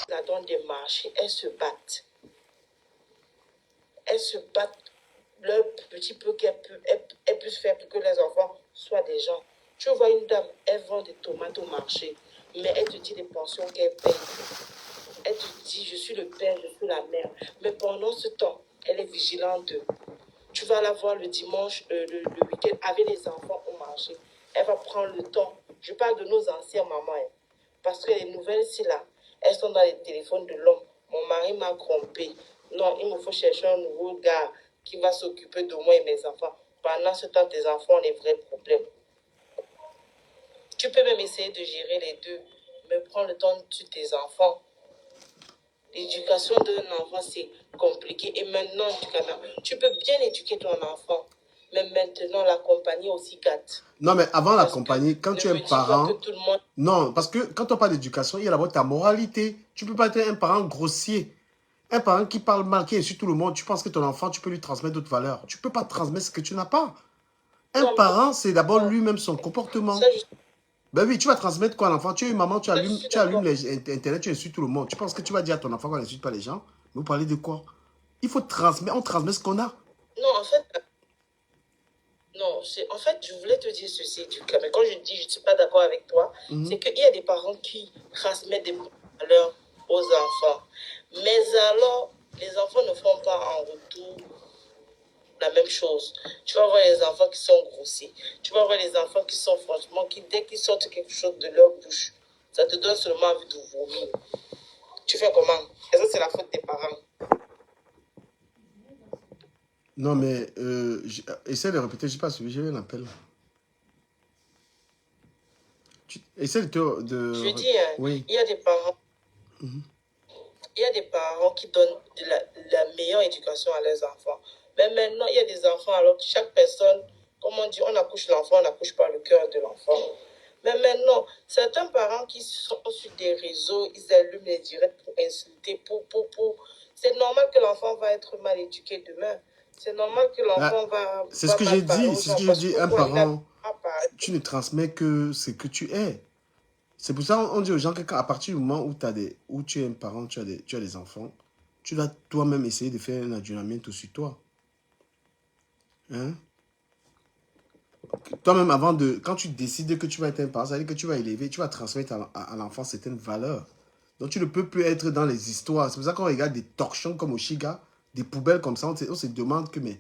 la donne des marchés, elles se battent. Elles se battent le petit peu qu'elles puissent faire pour que les enfants soient des gens. Tu vois une dame, elle vend des tomates au marché, mais elle te dit les pensions qu'elle paye. Elle te dit, je suis le père, je suis la mère. Mais pendant ce temps, elle est vigilante. Tu vas la voir le dimanche, le week-end, avec les enfants au marché. Elle va prendre le temps. Je parle de nos anciennes mamans. Hein, parce que les nouvelles, c'est là. Elles sont dans les téléphones de l'homme. Mon mari m'a trompé. Non, il me faut chercher un nouveau gars qui va s'occuper de moi et mes enfants. Pendant ce temps, tes enfants ont les vrais problèmes. Tu peux même essayer de gérer les deux, mais prends le temps de tes enfants. L'éducation d'un enfant, c'est compliqué. Et maintenant, tu peux bien éduquer ton enfant, mais maintenant, la compagnie aussi gâte. Non, mais avant la Parce que compagnie, quand ne tu es me un dis pas parent... que tout le monde... Non, parce que quand on parle d'éducation, il y a d'abord ta moralité. Tu ne peux pas être un parent grossier. Un parent qui parle mal, qui insulte tout le monde. Tu penses que ton enfant, tu peux lui transmettre d'autres valeurs. Tu ne peux pas transmettre ce que tu n'as pas. Un Non, parent, c'est d'abord non, lui-même son comportement. ça, Ben oui, tu vas transmettre quoi à l'enfant? Tu es une maman, je suis tu allumes d'accord. Internet, tu insultes tout le monde. Tu penses que tu vas dire à ton enfant qu'on n'insulte pas les gens? Vous parlez de quoi? Il faut transmettre, on transmet ce qu'on a. Non, en fait, non, en fait, je voulais te dire ceci, mais quand je dis je ne suis pas d'accord avec toi, c'est qu'il y a des parents qui transmettent des valeurs aux enfants. Mais alors, les enfants ne font pas en retour la même chose. Tu vas voir les enfants qui sont grossiers. Tu vas voir les enfants qui sont franchement, qui dès qu'ils sortent quelque chose de leur bouche, ça te donne seulement envie de vomir. Tu fais comment? Et ça, c'est la faute des parents. Non, mais essaie de répéter, je ne sais pas si j'ai eu un appel. Essaie Je dis, hein, Oui. il y a des parents. Il y a des parents qui donnent la meilleure éducation à leurs enfants. Mais maintenant, il y a des enfants, alors que chaque personne, comme on dit, on accouche l'enfant, on n'accouche pas le cœur de l'enfant. Mais maintenant, certains parents qui sont sur des réseaux, ils allument les directs pour insulter, C'est normal que l'enfant va être mal éduqué demain. C'est normal que l'enfant va C'est ce que j'ai mal parler dit. aux C'est ce gens. que j'ai Parce dit. que Un quoi, il a parent, pas parlé. tu ne transmets que ce que tu es. C'est pour ça qu'on dit aux gens qu'à partir du moment où tu es un parent, tu as des enfants, tu dois toi-même essayer de faire un adjunamiento sur toi. Hein? Toi-même, quand tu décides que tu vas être un parent, ça veut dire que tu vas élever, tu vas transmettre à l'enfant certaines valeurs. Donc tu ne peux plus être dans les histoires. C'est pour ça qu'on regarde des talk shows comme Oshiga, des poubelles comme ça, on se demande que, mais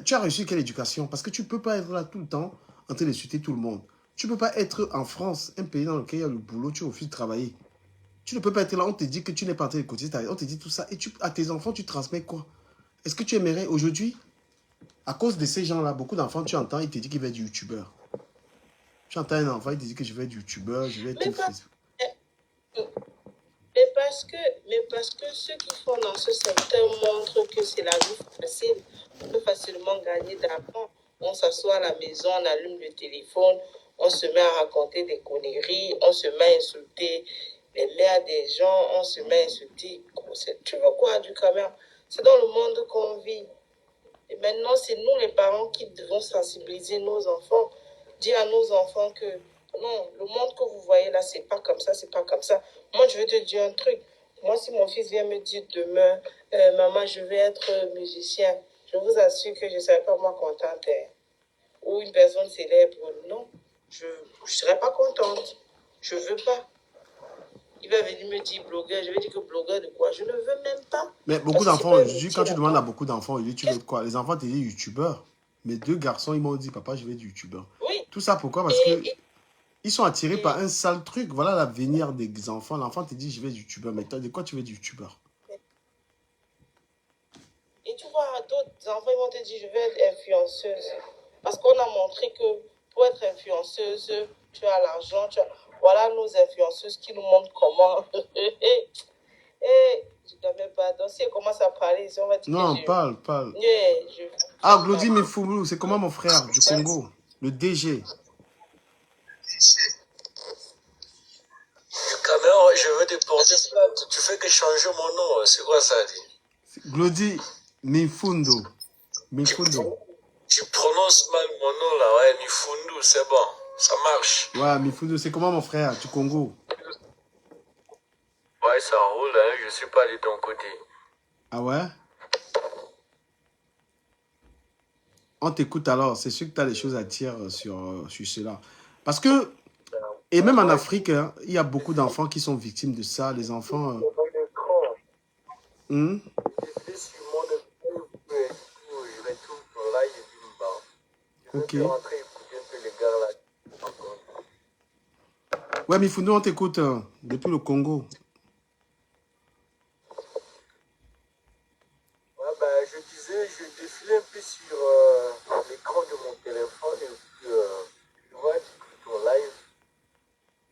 tu as reçu quelle éducation? Parce que tu ne peux pas être là tout le temps en train d'insulter tout le monde. Tu ne peux pas être en France, un pays dans lequel il y a le boulot, tu refuses de travailler. Tu ne peux pas être là, on te dit que tu n'es pas en train de cotiser, on te dit tout ça. Et à tes enfants, tu transmets quoi? Est-ce que tu aimerais aujourd'hui, à cause de ces gens-là, beaucoup d'enfants, tu entends, ils te disent qu'il va être youtubeur. Tu entends un enfant, il te dit que je vais être youtubeur, je vais être Facebook. Mais parce que ceux qui font dans ce secteur montrent que c'est la vie facile. On peut facilement gagner d'argent. On s'assoit à la maison, on allume le téléphone, on se met à raconter des conneries, on se met à insulter les mères des gens, on se met à insulter. Tu veux quoi du caméra? C'est dans le monde qu'on vit. Et maintenant, c'est nous les parents qui devons sensibiliser nos enfants, dire à nos enfants que non, le monde que vous voyez là, c'est pas comme ça, c'est pas comme ça. Moi, je vais te dire un truc. Moi, si mon fils vient me dire demain, maman, je vais être musicien, je vous assure que je ne serai pas moi contente. Hein. Ou une personne célèbre, non, je ne serai pas contente. Je ne veux pas. Il va venir me dire blogueur, je vais dire que blogueur de quoi? Je ne veux même pas. Mais beaucoup d'enfants aujourd'hui, quand tu demandes à beaucoup d'enfants aujourd'hui, tu veux quoi? Les enfants te disent youtubeur. Mes deux garçons, ils m'ont dit, papa, je vais être youtubeur. Oui. Tout ça pourquoi? Parce que ils sont attirés par un sale truc. Voilà l'avenir des enfants. L'enfant te dit, je vais être youtubeur. Mais toi, de quoi tu veux être youtubeur? Et tu vois, d'autres enfants, ils vont te dire, je vais être influenceuse. Parce qu'on a montré que pour être influenceuse, tu as l'argent. Voilà nos influenceuses qui nous montrent comment. Je ne dois même pas danser. Si elle commence à parler, on va dire non, que parle. Ah, Glody Mifulu, c'est comment mon frère du Congo? Le DG. Caméra, je veux te porter plainte. Tu fais que changer mon nom. C'est quoi ça dit? Glody Mifundo. Tu prononces mal mon nom là, ouais, Mifundu, c'est bon. Ça marche. Ouais, Mifundo, c'est comment mon frère du Congo? Ouais, ça roule, hein. Je suis pas de ton côté. Ah ouais? On t'écoute alors. C'est sûr que tu as des choses à dire sur cela. Parce que, et même en Afrique, hein, il y a beaucoup d'enfants qui sont victimes de ça. Les enfants... hmm? J'étais sur mon écoute, je vais tout pour là, je dis, bon, je Ok. vais rentrer écouter un peu les gars là. Ouais, Mifundo, on t'écoute depuis le Congo. Ouais, ben, je disais, je défilais un peu sur l'écran de mon téléphone et puis je vois ton live.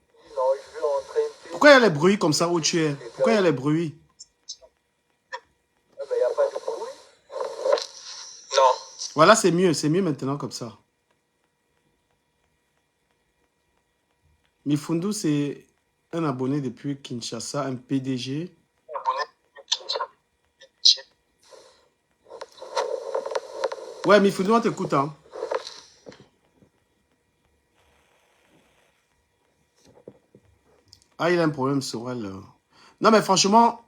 Je dis, non, je vais rentrer un peu. Pourquoi il y a les bruits comme ça où tu es? Pourquoi il y a les bruits? Ouais, ben, il n'y a pas de bruit. Non. Voilà, c'est mieux maintenant comme ça. Mifundo, c'est un abonné depuis Kinshasa, un PDG. Ouais, Mifundo, on t'écoute, hein. Ah, il a un problème, Sorel. Non, mais franchement,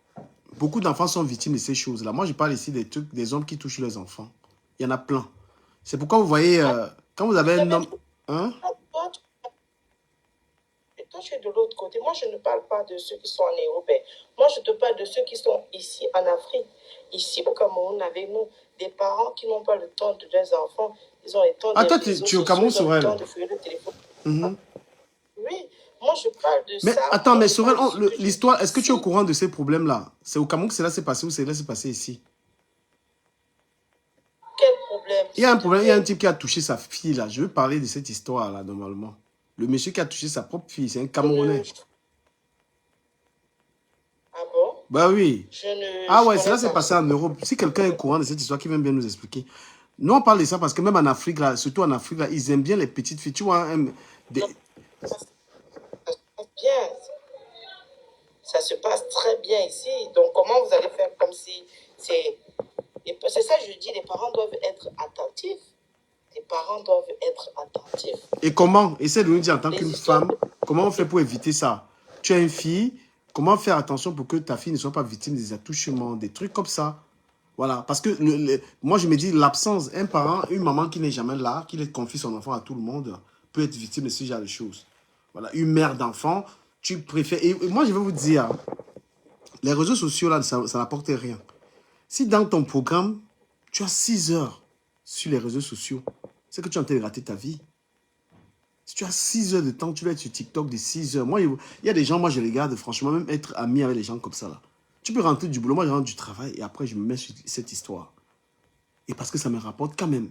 beaucoup d'enfants sont victimes de ces choses-là. Moi, je parle ici des trucs, des hommes qui touchent leurs enfants. Il y en a plein. C'est pourquoi vous voyez, quand vous avez un homme... Hein? Et toi, tu es de l'autre côté. Moi, je ne parle pas de ceux qui sont en Europe. Moi, je te parle de ceux qui sont ici en Afrique. Ici au Cameroun, avec nous, des parents qui n'ont pas le temps de leurs enfants. Ils ont le temps Ah, des toi, réseaux tu es au sociaux, Cameroun, ils ont le Sorel. temps de fouiller le téléphone. Mhm. Oui, moi, je parle de Mais ça. attends, Moi, mais je Sorel, parle de ce que l'histoire, est-ce que tu es au ici. courant de ces problèmes-là? C'est au Cameroun que cela s'est passé ou cela s'est passé ici? Quel problème, Il y a un s'il te problème, il y a un plaît? type qui a touché sa fille, là. Je veux parler de cette histoire-là, normalement. Le monsieur qui a touché sa propre fille, c'est un Camerounais. Ah bon? Bah oui. Ah Je ouais, connais cela s'est pas. passé en Europe. Si quelqu'un est au courant de cette histoire, qui vient bien nous expliquer. Nous, on parle de ça parce que même en Afrique, là, surtout en Afrique, là, ils aiment bien les petites filles. Tu vois, Ça se passe bien. Ça se passe très bien ici. Donc, comment vous allez faire comme si c'est... C'est ça que je dis, les parents doivent être attentifs. Les parents doivent être attentifs. Et comment? Essaie de nous dire en tant Les qu'une histoires femme, comment on fait pour éviter ça? Tu as une fille, comment faire attention pour que ta fille ne soit pas victime des attouchements, des trucs comme ça? Voilà, parce que moi je me dis l'absence, un parent, une maman qui n'est jamais là, qui confie son enfant à tout le monde, peut être victime de ce genre de choses. Voilà, une mère d'enfant, tu préfères... Et moi je vais vous dire, les réseaux sociaux là, ça n'apporte rien. Si dans ton programme, tu as 6 heures sur les réseaux sociaux, c'est que tu es en train de rater ta vie. Si tu as 6 heures de temps, tu vas être sur TikTok de 6 heures. Moi, il y a des gens, moi je regarde, franchement, même être ami avec les gens comme ça là. Tu peux rentrer du boulot, moi je rentre du travail et après je me mets sur cette histoire. Et parce que ça me rapporte quand même.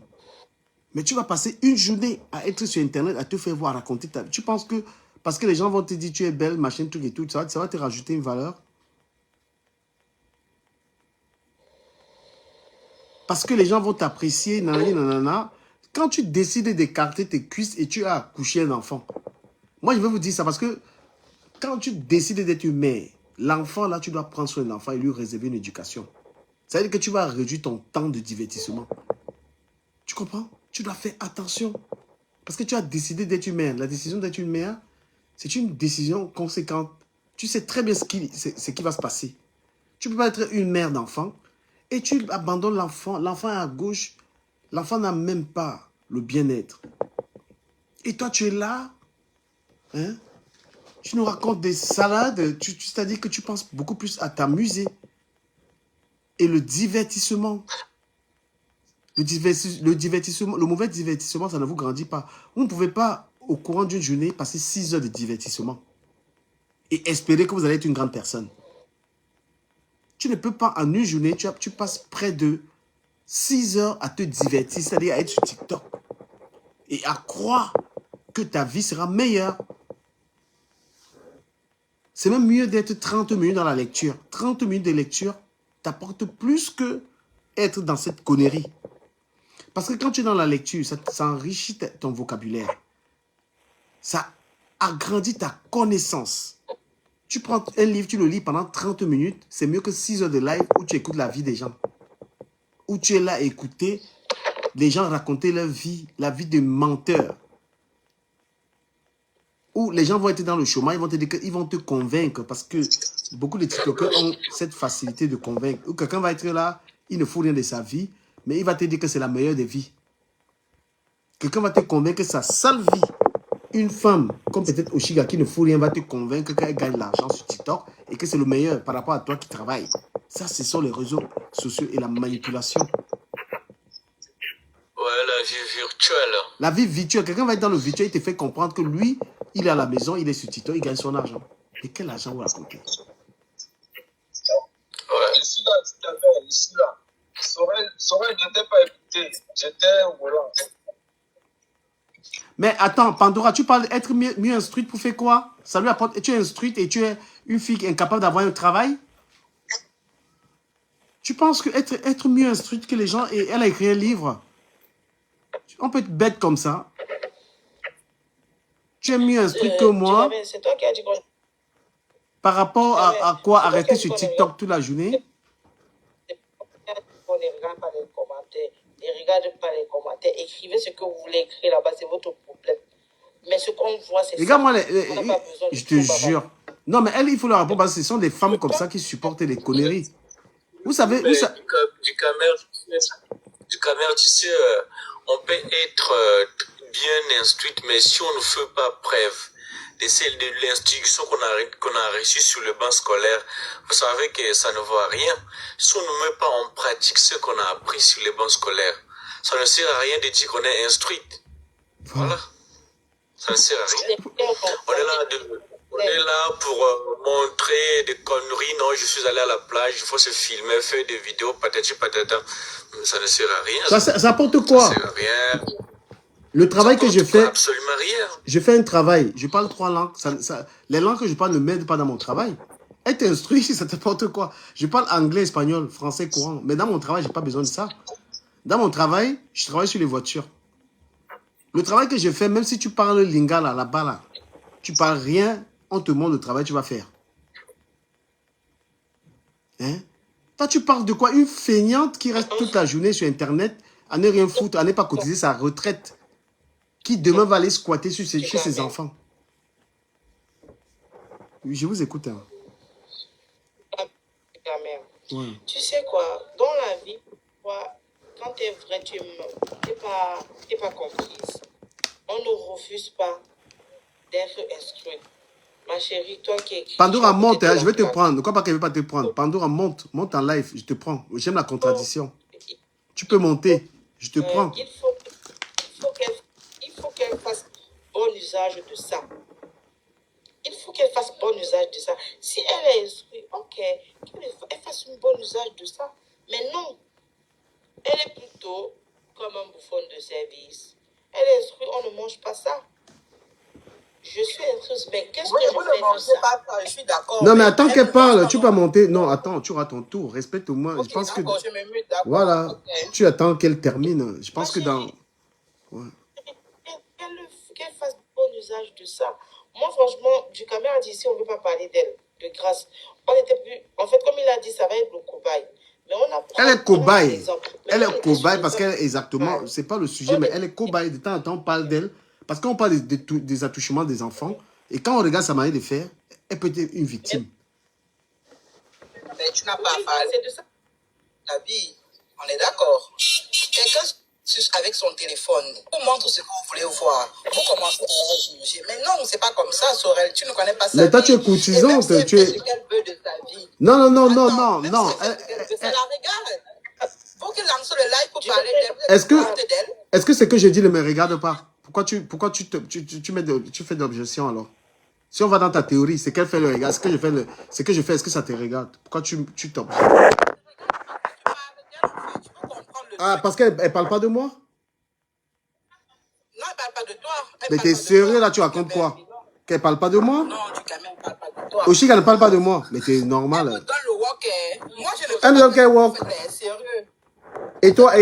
Mais tu vas passer une journée à être sur Internet, à te faire voir, raconter ta vie. Tu penses que parce que les gens vont te dire tu es belle, machin, truc et tout, ça va te rajouter une valeur? Parce que les gens vont t'apprécier, nanani, nanana. Quand tu décides d'écarter tes cuisses et tu as accouché un enfant. Moi, je vais vous dire ça parce que quand tu décides d'être une mère, l'enfant, là, tu dois prendre soin de l'enfant et lui réserver une éducation. Ça veut dire que tu vas réduire ton temps de divertissement. Tu comprends? Tu dois faire attention. Parce que tu as décidé d'être une mère. La décision d'être une mère, c'est une décision conséquente. Tu sais très bien ce qui va se passer. Tu ne peux pas être une mère d'enfant et tu abandonnes l'enfant. L'enfant est à gauche. L'enfant n'a même pas le bien-être. Et toi, tu es là. Hein? Tu nous racontes des salades. C'est-à-dire que tu penses beaucoup plus à t'amuser. Et le divertissement. Le divertissement, le mauvais divertissement, ça ne vous grandit pas. Vous ne pouvez pas, au courant d'une journée, passer 6 heures de divertissement et espérer que vous allez être une grande personne. Tu ne peux pas, en une journée, tu passes près de 6 heures à te divertir, c'est-à-dire à être sur TikTok et à croire que ta vie sera meilleure. C'est même mieux d'être 30 minutes dans la lecture. 30 minutes de lecture t'apporte plus que être dans cette connerie. Parce que quand tu es dans la lecture, ça enrichit ton vocabulaire. Ça agrandit ta connaissance. Tu prends un livre, tu le lis pendant 30 minutes, c'est mieux que 6 heures de live où tu écoutes la vie des gens. Où tu es là à écouter les gens raconter leur vie, la vie de menteurs. où les gens vont être dans le chômage, ils vont te dire qu'ils vont te convaincre parce que beaucoup de TikTokers ont cette facilité de convaincre. Ou quelqu'un va être là, il ne fout rien de sa vie, mais il va te dire que c'est la meilleure des vies. Quelqu'un va te convaincre que sa sale vie, une femme, comme peut-être Oshiga qui ne fout rien, va te convaincre qu'elle gagne l'argent sur TikTok et que c'est le meilleur par rapport à toi qui travaille. Ça, ce sont les réseaux sociaux et la manipulation. Ouais, la vie virtuelle. La vie virtuelle, quelqu'un va être dans le virtuel, il te fait comprendre que lui, il est à la maison, il est sur TikTok, il gagne son argent. Et quel argent vous racontez? Ouais. Ici, là, tout à fait, ici, là. Sorel n'était pas écouté. J'étais volant. Mais attends, Pandora, tu parles d'être mieux instruite pour faire quoi? Ça lui apporte. Tu es instruite et tu es une fille incapable d'avoir un travail? Tu penses que être mieux instruite que les gens et elle a écrit un livre? On peut être bête comme ça. Tu es mieux instruite que moi. C'est toi qui as dit qu'on... Par rapport à quoi? C'est toi Arrêter qui as dit sur qu'on est TikTok toute la journée? On ne regarde pas les commentaires. Ne regardez pas les commentaires. Écrivez ce que vous voulez écrire là-bas, c'est votre problème. Mais ce qu'on voit, c'est ça. Regarde-moi, On n'a pas besoin de je te jure. Non, mais elle, il faut leur répondre parce que ce sont des femmes comme ça qui supportent les conneries. Vous savez, Mais du camère, tu sais, on peut être bien instruite, mais si on ne fait pas preuve de celle de l'instruction qu'on a reçue sur le banc scolaire, vous savez que ça ne vaut à rien. Si on ne met pas en pratique ce qu'on a appris sur les bancs scolaires, ça ne sert à rien de dire qu'on est instruite. Voilà. Ça ne sert à rien. On est là pour montrer des conneries. Non, je suis allé à la plage, il faut se filmer, faire des vidéos, patati patata. Ça ne sert à rien. Ça apporte quoi? Ça ne sert à rien. Le travail que je fais, absolument rien. Je fais un travail, je parle 3 langues. Les langues que je parle ne m'aident pas dans mon travail. Être instruit, ça t'apporte quoi? Je parle anglais, espagnol, français courant. Mais dans mon travail, je n'ai pas besoin de ça. Dans mon travail, je travaille sur les voitures. Le travail que je fais, même si tu parles lingala là-bas, là, tu parles rien, on te montre le travail que tu vas faire. Hein? Toi, tu parles de quoi? Une feignante qui reste toute la journée sur Internet, à ne rien foutre, à ne pas cotiser sa retraite, qui demain va aller squatter chez ses enfants. Oui, je vous écoute. Hein. Ouais. Tu sais quoi? Dans la vie, quand tu es vrai, tu n'es pas comprise. On ne refuse pas d'être instruit. Ma chérie, toi qui es... Pandora, monte, hein, je vais te prendre. Ne crois pas qu'elle ne veut pas te prendre. Pandora, monte en live, je te prends. J'aime la contradiction. Tu peux monter, je te prends. Il faut qu'elle fasse bon usage de ça. Il faut qu'elle fasse bon usage de ça. Si elle est instruite, ok, qu'elle fasse un bon usage de ça. Mais non, elle est plutôt comme un bouffon de service. Elle est instruite, on ne mange pas ça. Je suis instruite, mais qu'est-ce que je fais de ça? Pas ça, je suis d'accord. Non, mais attends qu'elle parle, tu peux monter. Non, attends, tu auras ton tour, respecte-moi. Okay, je pense que... Je me mute, voilà, okay. Tu attends qu'elle termine. Je pense que dans... Ouais. Qu'elle fasse bon usage de ça. Moi, franchement, du caméra dit ici, on ne veut pas parler d'elle, de grâce. On était plus... En fait, comme il a dit, ça va être le cobaye. Mais on apprend, elle est cobaye. Elle est cobaye parce qu'elle est exactement... Ouais. C'est pas le sujet, mais elle est cobaye. De temps en temps, on parle d'elle. Parce qu'on parle des attouchements des enfants. Et quand on regarde sa manière de faire, elle peut être une victime. Mais tu n'as pas parlé de ça. La vie, on est d'accord. Quelqu'un avec son téléphone, vous montre ce que vous voulez voir. Vous commencez à juger. Mais non, c'est pas comme ça, Sorel. Tu ne connais pas ça. Mais toi, tu es courtisante. Tu es... ce qu'elle veut de sa vie. Non. Ça la regarde. Faut qu'elle lance le live pour parler d'elle. Est-ce que ce que je dis ne me regarde pas? Pourquoi tu fais de l'objection alors? Si on va dans ta théorie, c'est qu'elle fait le regard. Ce que je fais, est-ce que ça te regarde? Pourquoi tu t'objectes? Ah, parce qu'elle ne parle pas de moi? Non, elle ne parle pas de toi. Mais t'es sérieux là, tu racontes quoi? Qu'elle ne parle pas de moi? Non, du caméra, elle ne parle pas de toi. Oshiga ne parle pas de moi. Mais t'es normal. Elle me donne le walk. Moi, je ne elle me donne quel walk? Sérieux. Et toi,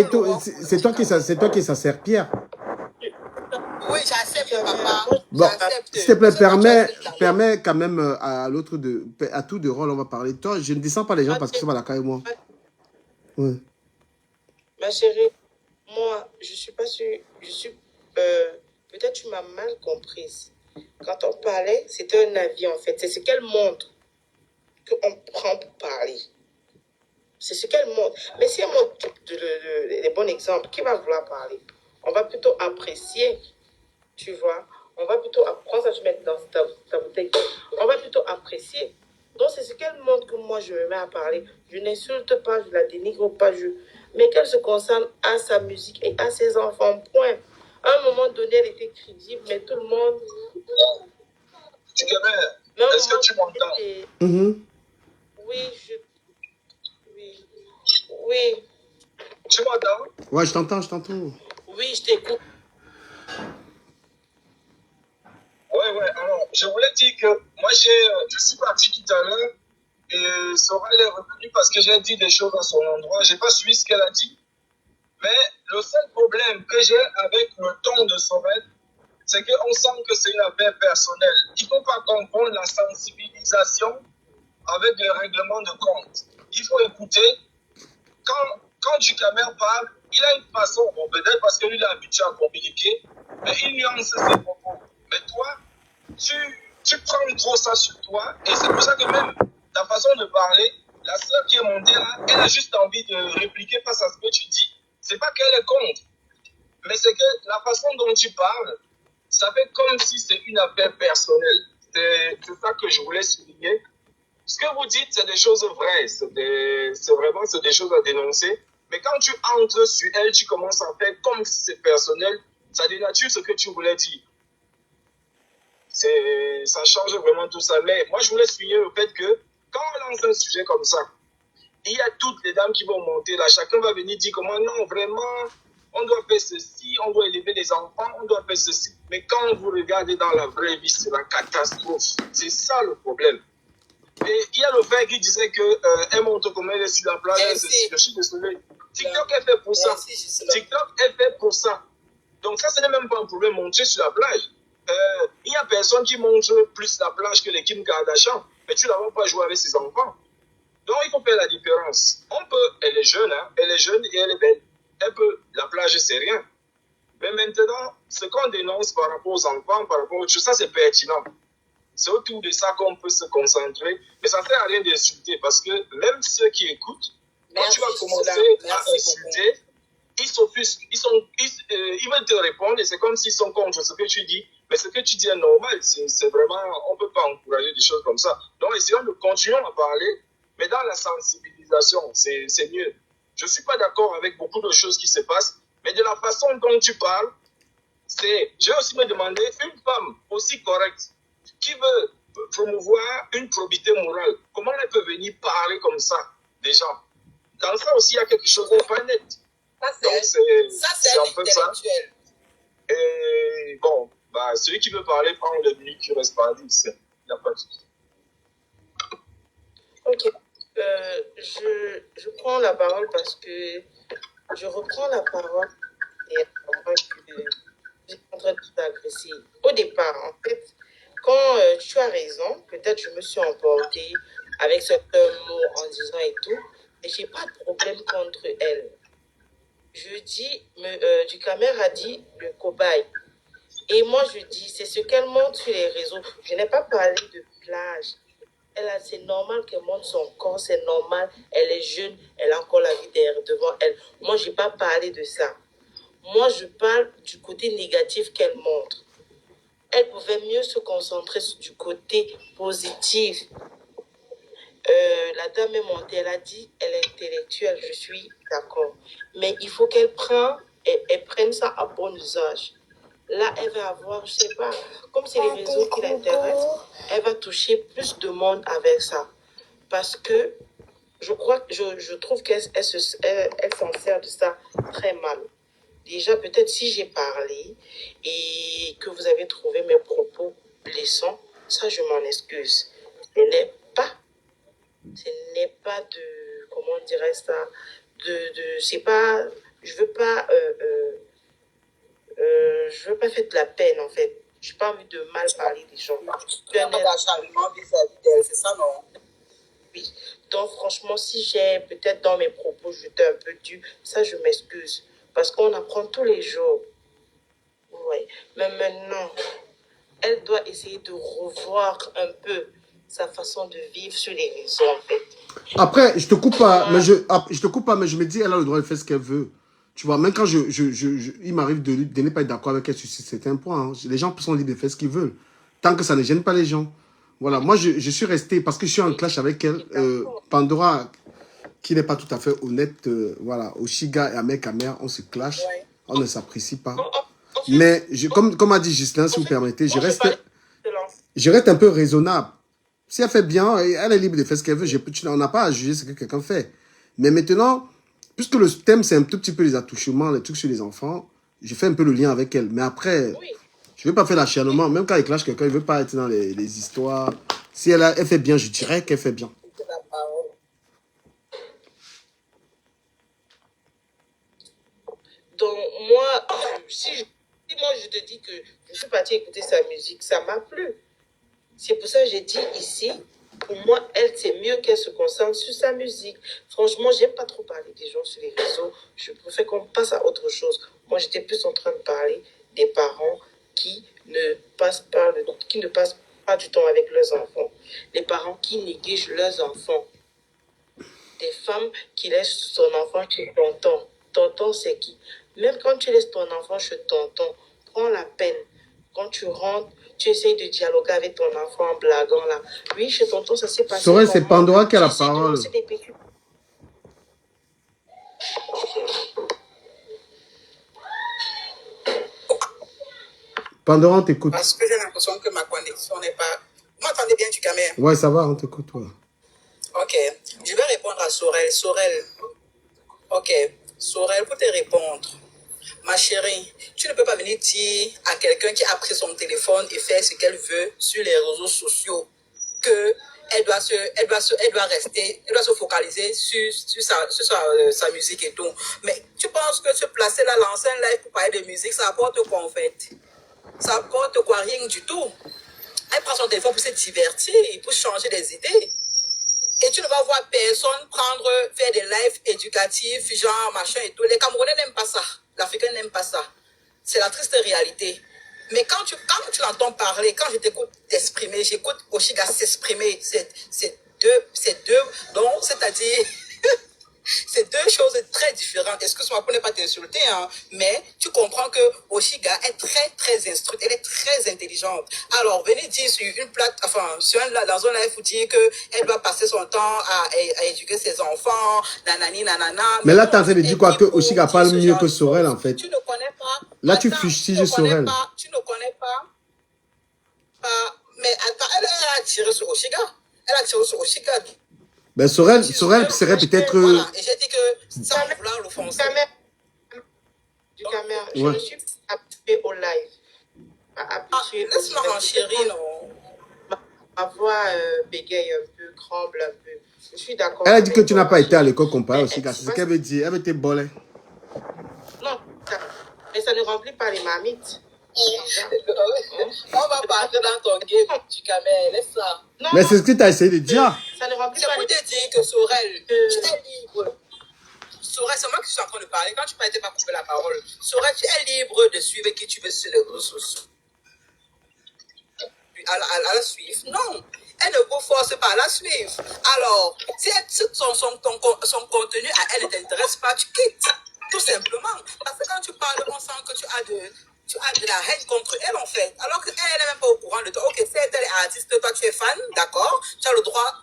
c'est toi qui est sa serpillère. Oui, j'accepte, papa. Bon, s'il te plaît, permets quand même à l'autre à tout de rôle, on va parler. Toi, je ne descends pas les gens parce qu'ils sont à la caille, moi. Ouais. Ma chérie, moi, je suis pas sûre. Peut-être tu m'as mal comprise. Quand on parlait, c'était un avis en fait. C'est ce qu'elle montre qu'on prend pour parler. C'est ce qu'elle montre. Mais si elle montre les bons exemples, qui va vouloir parler? On va plutôt apprécier, tu vois. On va plutôt apprendre ça, tu mets dans ta bouteille. On va plutôt apprécier. Donc, c'est ce qu'elle montre que moi, je me mets à parler. Je n'insulte pas, je la dénigre pas, mais qu'elle se concerne à sa musique et à ses enfants, point. À un moment donné, elle était crédible, mais tout le monde... Tu est-ce que tu m'entends? Oui, Oui. Oui. Tu m'entends? Ouais, je t'entends, je t'entends. Oui, je t'écoute. Ouais. Alors, je voulais dire que moi, je suis parti tout à l'heure et Sorel est revenu parce que j'ai dit des choses à son endroit. J'ai pas suivi ce qu'elle a dit. Mais le seul problème que j'ai avec le ton de Sorel, c'est qu'on sent que c'est une affaire personnelle. Il ne faut pas confondre la sensibilisation avec le règlement de compte. Il faut écouter. Quand Ducamer parle, il a une façon, bon, peut-être parce que lui, il est habitué à communiquer, mais il nuance ses propos. Mais toi, tu prends trop ça sur toi, et c'est pour ça que même ta façon de parler, la sœur qui est montée là, elle a juste envie de répliquer face à ce que tu dis. C'est pas qu'elle est contre, mais c'est que la façon dont tu parles, ça fait comme si c'est une affaire personnelle. C'est ça que je voulais souligner. Ce que vous dites, c'est des choses vraies, c'est des choses à dénoncer. Mais quand tu entres sur elle, tu commences à faire comme si c'est personnel, ça dénature ce que tu voulais dire. Ça change vraiment tout ça. Mais moi, je voulais souligner le fait que quand on lance un sujet comme ça, il y a toutes les dames qui vont monter là. Chacun va venir dire comment non, vraiment, on doit faire ceci, on doit élever les enfants, on doit faire ceci. Mais quand vous regardez dans la vraie vie, c'est la catastrophe. C'est ça le problème. Et il y a le frère qui disait qu'elle montre comment elle est sur la plage. Je suis désolé. TikTok est fait pour ça. TikTok est fait pour ça. Donc ça, ce n'est même pas un problème montrer sur la plage. Il n'y a personne qui montre plus la plage que les Kim Kardashian. Mais tu ne vas pas jouer avec ses enfants. Donc il faut faire la différence. Elle est jeune, hein, elle est jeune et elle est belle. La plage, c'est rien. Mais maintenant, ce qu'on dénonce par rapport aux enfants, par rapport aux choses, ça c'est pertinent. C'est autour de ça qu'on peut se concentrer. Mais ça ne sert à rien d'insulter parce que même ceux qui écoutent, quand tu vas commencer à insulter, ils s'offusquent. Ils veulent te répondre et c'est comme s'ils sont contre ce que tu dis. Mais ce que tu dis est normal. C'est vraiment, on ne peut pas encourager des choses comme ça. Donc essayons de continuer à parler, mais dans la sensibilisation, c'est mieux. Je ne suis pas d'accord avec beaucoup de choses qui se passent, mais de la façon dont tu parles, j'ai aussi me demandé, une femme aussi correcte, qui veut promouvoir une probité morale, comment elle peut venir parler comme ça des gens? Dans ça aussi, il y a quelque chose de pas net. Donc, c'est un peu ça. Et bon, celui qui veut parler prend le minute qui reste pas dit. Il n'y a pas de souci. Ok. Je prends la parole parce que je reprends la parole et moi, je suis en train de t'agresser. Au départ, en fait, quand tu as raison, peut-être je me suis emportée avec certains mots en disant et tout, mais je n'ai pas de problème contre elle. Je dis, Ducamer a dit le cobaye. Et moi, je dis, c'est ce qu'elle montre sur les réseaux. Je n'ai pas parlé de plage. C'est normal qu'elle montre son corps, c'est normal. Elle est jeune, elle a encore la vie devant elle. Moi, je n'ai pas parlé de ça. Moi, je parle du côté négatif qu'elle montre. Elle pouvait mieux se concentrer sur du côté positif. La dame est montée, elle a dit, elle est intellectuelle, je suis d'accord. Mais il faut qu'elle prenne ça à bon usage. Là, elle va avoir, je sais pas, comme c'est les réseaux qui l'intéressent, elle va toucher plus de monde avec ça. Parce que je trouve qu'elle s'en sert de ça très mal. Déjà, peut-être si j'ai parlé et que vous avez trouvé mes propos blessants, ça, je m'en excuse. Ce n'est pas de, comment on dirait ça, c'est pas, je veux pas, je veux pas faire de la peine, en fait. Je n'ai pas envie de mal parler des gens. Tu as pas d'acharnement vis-à-vis d'elle, c'est ça, non? Oui. Donc, franchement, si j'ai peut-être dans mes propos jeté un peu dur, ça, je m'excuse. Parce qu'on apprend tous les jours. Oui. Mais maintenant, elle doit essayer de revoir un peu sa façon de vivre sur les réseaux, en fait. Après, je te coupe pas, mais je te coupe pas, mais je me dis, elle a le droit de faire ce qu'elle veut. Tu vois, même quand il m'arrive de ne pas être d'accord avec elle sur certains points, hein. Les gens sont libres de faire ce qu'ils veulent, tant que ça ne gêne pas les gens. Voilà, moi, je suis resté, parce que je suis en clash avec elle, Pandora, qui n'est pas tout à fait honnête, voilà, Oshiga et Amer, on se clash, Ouais. on ne s'apprécie pas. Ensuite, Mais, comme a dit Gislain, si vous permettez, moi, je parlais de l'enfant. je reste un peu raisonnable. Si elle fait bien, elle est libre de faire ce qu'elle veut. On n'a pas à juger ce que quelqu'un fait. Mais maintenant, puisque le thème, c'est un tout petit peu les attouchements, les trucs sur les enfants, je fais un peu le lien avec elle. Mais après, Oui, je ne vais pas faire l'acharnement. Même quand il clash quelqu'un, il ne veut pas être dans les histoires. Si elle fait bien, je dirais qu'elle fait bien. C'est la parole. donc moi, si moi je te dis que je suis partie écouter sa musique, ça m'a plu. C'est pour ça que j'ai dit ici, pour moi, elle, c'est mieux qu'elle se concentre sur sa musique. Franchement, j'aime pas trop parler des gens sur les réseaux. Je préfère qu'on passe à autre chose. Moi, j'étais plus en train de parler des parents qui ne passent pas du temps avec leurs enfants. Les parents qui négligent leurs enfants. Des femmes qui laissent son enfant chez tonton. Tonton, c'est qui? Même quand tu laisses ton enfant chez tonton, prends la peine. Quand tu rentres, tu essayes de dialoguer avec ton enfant en blaguant là. Oui, chez tonton, ça s'est passé. Sorel, c'est Pandora qui a la Tu essaies de parole. lancer des petits- Pandora, on t'écoute. Parce que j'ai l'impression que ma connexion n'est pas... Vous m'entendez bien, du caméra? Ouais, ça va, on t'écoute, toi. Ok. Je vais répondre à Sorel. Sorel. Ok. Sorel, pour te répondre. Ma chérie, tu ne peux pas venir dire à quelqu'un qui a pris son téléphone et fait ce qu'elle veut sur les réseaux sociaux que elle doit se focaliser sur sa musique et tout. Mais tu penses que se placer là, lancer un live pour parler de musique, ça apporte quoi en fait? Ça apporte quoi? Rien du tout. Elle prend son téléphone pour se divertir, pour changer des idées. Et tu ne vas voir personne faire des lives éducatifs, genre machin et tout. Les Camerounais n'aiment pas ça. L'Africain n'aime pas ça. C'est la triste réalité. Mais quand tu l'entends parler, quand je t'écoute t'exprimer, j'écoute Oshiga s'exprimer, c'est deux, donc c'est-à-dire, c'est deux choses très différentes. Excuse-moi pour ne pas t'insulter, hein, mais tu comprends que Oshiga est très, très instruite, elle est très intelligente. Alors, venez dire sur une dans un live, vous dire qu'elle doit passer son temps à éduquer ses enfants, nanani, nanana. Mais là, t'es en train de dire quoi? Que Oshiga parle mieux que Sorel, en fait. Tu ne connais pas. Là, tu Attends, fustiges Sorel. Tu ne connais pas. Mais attends, elle a tiré sur Oshiga. Elle a tiré sur Oshiga. Ben, Sorel serait peut-être... Voilà, et j'ai dit que sans vouloir l'offenser. Du caméra, Ouais. je me suis habituée au live. Laisse-moi renchérir, non. Ma voix bégaye un peu, tremble un peu. Je suis d'accord. Elle a dit que tu n'as pas été à l'école comparée aussi, c'est ce qu'elle veut dire. Elle veut te boler. Non, mais ça ne remplit pas les marmites. On va partir dans ton game, du caméra, laisse ça. Non, Mais c'est ce que tu as essayé de dire. ça ne remplit C'est pas pour les te dire que Sorel, tu es libre. Sorel, c'est moi qui suis en train de parler. Quand tu m'as été pas couper la parole, Sorel, tu es libre de suivre qui tu veux sur les réseaux sociaux. À la suivre. Non, elle ne vous force pas à la suivre. Alors, si son contenu à elle ne t'intéresse pas, tu quittes. Tout simplement. Parce que quand tu parles, on sent que tu as de la haine contre elle, en fait. Alors qu'elle n'est même pas au courant de toi. Ok, si elle est artiste, toi tu es fan, d'accord, tu as le droit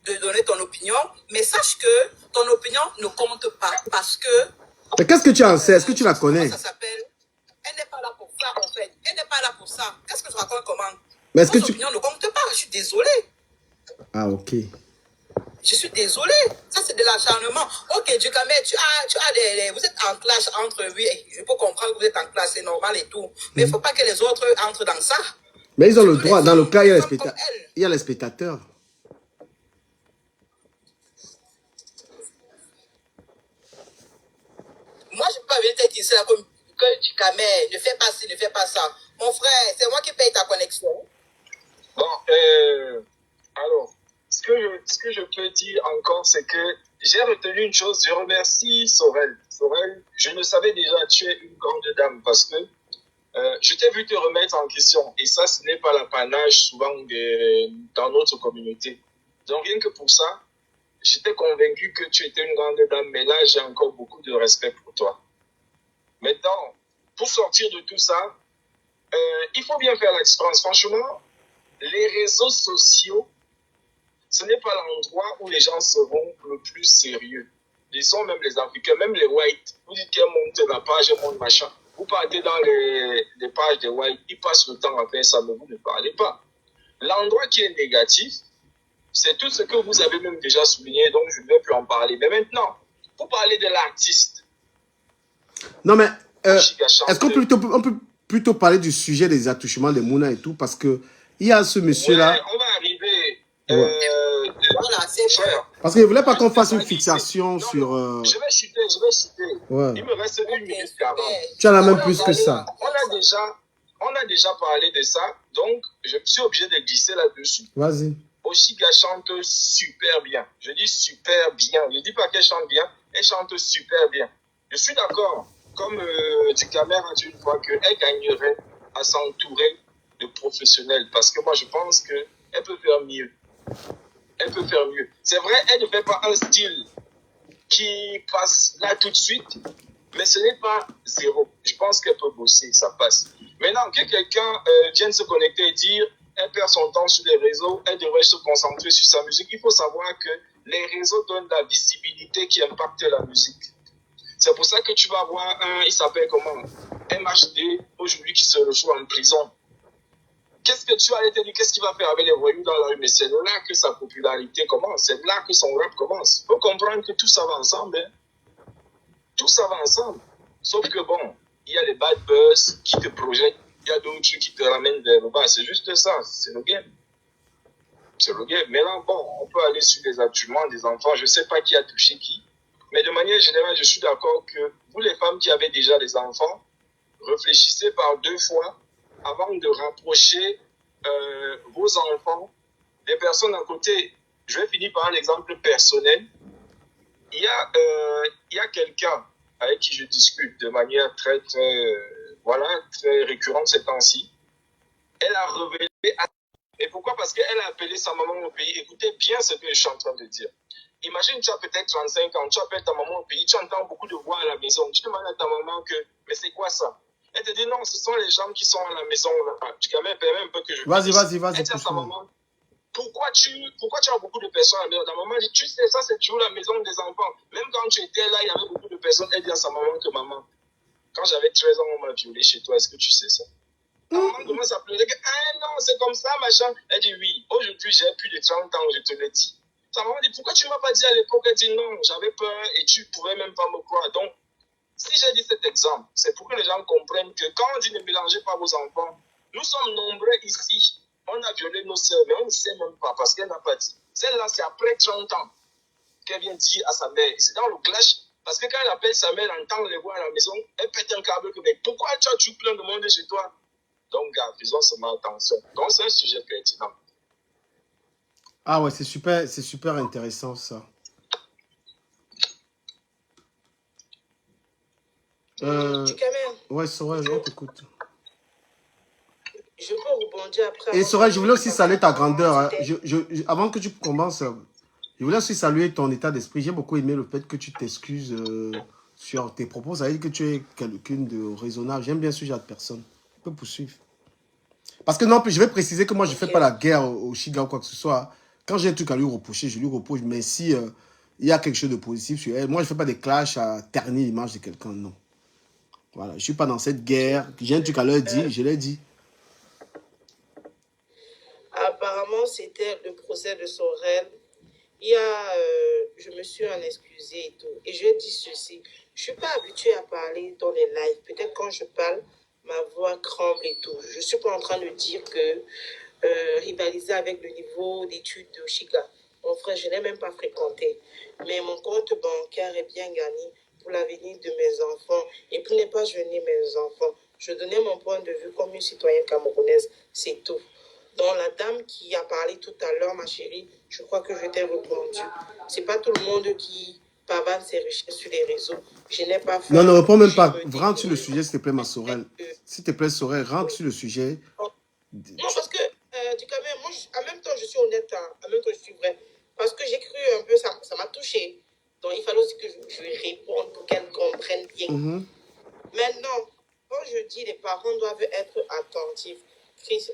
de donner ton opinion, mais sache que ton opinion ne compte pas parce que... Mais qu'est-ce que tu en sais? Est-ce que tu la connais? Ça s'appelle... Elle n'est pas là pour ça, en fait. Elle n'est pas là pour ça. Qu'est-ce que je raconte comment? Mais est-ce que Ton tu... opinion ne compte pas, je suis désolée. Ah, ok. Je suis désolée. Ça, c'est de l'acharnement. Ok, Dukamé, vous êtes en clash entre oui. Je peux comprendre que vous êtes en clash, c'est normal et tout. Mais il ne faut pas que les autres entrent dans ça. Mais ils ont le droit. Dans le cas, il y a les Comme spectateurs. elle. Il y a les spectateurs. Moi, je ne peux pas venir te dire ça comme que Dukamé, ne fais pas ci, ne fais pas ça. Mon frère, c'est moi qui paye ta connexion. Bon, alors, ce que je peux dire encore, c'est que j'ai retenu une chose. Je remercie Sorel. Sorel, je le savais déjà, tu es une grande dame parce que Je t'ai vu te remettre en question. Et ça, ce n'est pas l'apanage souvent dans notre communauté. Donc, rien que pour ça, j'étais convaincu que tu étais une grande dame. Mais là, j'ai encore beaucoup de respect pour toi. Maintenant, pour sortir de tout ça, il faut bien faire la différence. Franchement, les réseaux sociaux, ce n'est pas l'endroit où les gens seront le plus sérieux. Disons même les Africains, même les Whites. Vous dites qu'elle monte la page, elle monte machin. Vous partez dans les pages des Whites, ils passent le temps à faire ça, mais vous ne parlez pas. L'endroit qui est négatif, c'est tout ce que vous avez même déjà souligné, donc je ne vais plus en parler. Mais maintenant, pour parler de l'artiste. Non, mais Chiga est-ce qu'on peut plutôt parler du sujet des attouchements des Mouna et tout? Parce que il y a ce monsieur-là. Ouais, on va arriver. Voilà, c'est frère. Parce qu'il ne voulait pas qu'on fasse une fixation sur. Je vais chuter. Ouais. Il me reste une minute 40. Tu en as même plus que ça. On a déjà parlé de ça, donc je suis obligé de glisser là-dessus. Vas-y. Oshiga chante super bien. Je dis super bien. Je ne dis pas qu'elle chante bien, elle chante super bien. Je suis d'accord, comme Dikamer a dit une fois, qu'elle gagnerait à s'entourer de professionnels. Parce que moi, je pense qu'elle peut faire mieux. Elle peut faire mieux. C'est vrai, elle ne fait pas un style qui passe là tout de suite, mais ce n'est pas zéro. Je pense qu'elle peut bosser, ça passe. Maintenant, que quelqu'un vienne se connecter et dire elle perd son temps sur les réseaux, elle devrait se concentrer sur sa musique. Il faut savoir que les réseaux donnent la visibilité qui impacte la musique. C'est pour ça que tu vas voir il s'appelle comment, MHD, aujourd'hui qui se retrouve en prison. Qu'est-ce que tu vas aller te dire, qu'est-ce qu'il va faire avec les voyous dans la rue? Mais c'est là que sa popularité commence, c'est là que son rap commence. Il faut comprendre que tout ça va ensemble. Hein. Tout ça va ensemble. Sauf que bon, il y a les bad buzz qui te projettent, il y a d'autres qui te ramènent vers le bas. C'est juste ça, c'est le game. C'est le game. Mais là, bon, on peut aller sur les attouchements des enfants. Je ne sais pas qui a touché qui. Mais de manière générale, je suis d'accord que vous, les femmes qui avez déjà des enfants, réfléchissez par 2 fois avant de rapprocher vos enfants des personnes à côté. Je vais finir par un exemple personnel. Il y a quelqu'un avec qui je discute de manière très récurrente ces temps-ci. Elle a révélé. Et pourquoi? Parce qu'elle a appelé sa maman au pays. Écoutez bien ce que je suis en train de dire. Imagine, tu as peut-être 35 ans, tu appelles ta maman au pays, tu entends beaucoup de voix à la maison. Tu demandes à ta maman mais c'est quoi ça? Elle te dit non, ce sont les gens qui sont à la maison. Tu quand même permets un peu que je. Vas-y. Elle dit à sa maman, pourquoi tu as beaucoup de personnes à la maison? Ta maman dit, tu sais, ça c'est toujours la maison des enfants. Même quand tu étais là, il y avait beaucoup de personnes. Elle dit à sa maman que maman, quand j'avais 13 ans, on m'a violé chez toi. Est-ce que tu sais ça? Ta maman commence à pleurer. Ah non, c'est comme ça, machin. Elle dit oui. Aujourd'hui, j'ai plus de 30 ans, je te l'ai dit. Sa maman dit, pourquoi tu ne m'as pas dit à l'époque? Elle dit non, j'avais peur et tu ne pouvais même pas me croire. Donc, si j'ai dit cet exemple, c'est pour que les gens comprennent que quand on dit ne mélangez pas vos enfants, nous sommes nombreux ici. On a violé nos sœurs, mais on ne sait même pas parce qu'elle n'a pas dit. Celle-là, c'est après 30 ans qu'elle vient dire à sa mère. Et c'est dans le clash, parce que quand elle appelle sa mère, elle entend les voix à la maison, elle pète un câble que, mais pourquoi tu as tué plein de monde chez toi? Donc, gars, faisons seulement attention. Donc, c'est un sujet pertinent. Ah ouais, c'est super intéressant ça. Ouais, Sorel, on t'écoute. Je peux rebondir après. Et Sorel, je voulais aussi saluer ta grandeur. Hein. Avant que tu commences, je voulais aussi saluer ton état d'esprit. J'ai beaucoup aimé le fait que tu t'excuses sur tes propos. Ça veut dire que tu es quelqu'un de raisonnable. J'aime bien ce genre de personne. On peut poursuivre. Parce que non, je vais préciser que moi, je ne fais pas la guerre au Chiga ou quoi que ce soit. Quand j'ai un truc à lui reprocher, je lui reproche. Mais si il y a quelque chose de positif sur elle, moi, je ne fais pas des clashs à ternir l'image de quelqu'un, non. Voilà, je ne suis pas dans cette guerre. J'ai un truc à leur dire, je l'ai dit. Apparemment, c'était le procès de Sorel. Je me suis en excusée et tout. Et je dis ceci, je ne suis pas habituée à parler dans les lives. Peut-être quand je parle, ma voix tremble et tout. Je ne suis pas en train de dire que rivaliser avec le niveau d'études de Chiga. Mon frère, je n'ai même pas fréquenté. Mais mon compte bancaire est bien gagné pour l'avenir de mes enfants et pour ne pas gêner mes enfants. Je donnais mon point de vue comme une citoyenne camerounaise, c'est tout. Donc la dame qui a parlé tout à l'heure, ma chérie, je crois que je t'ai répondu. C'est pas tout le monde qui Pavan ses recherches sur les réseaux. Je n'ai pas fait. Non, ne reprends même pas. Je me dis Rentre sur le que- sujet, s'il te plaît, ma Sorel. S'il te plaît, Sorel, rentre sur le sujet. Non, parce que, du coup, moi, en même temps, je suis honnête, hein, en même temps, je suis vraie. Parce que j'ai cru un peu, ça m'a touché. Donc, il fallait aussi que je lui réponde pour qu'elle comprenne bien. Maintenant, quand je dis les parents doivent être attentifs, Chris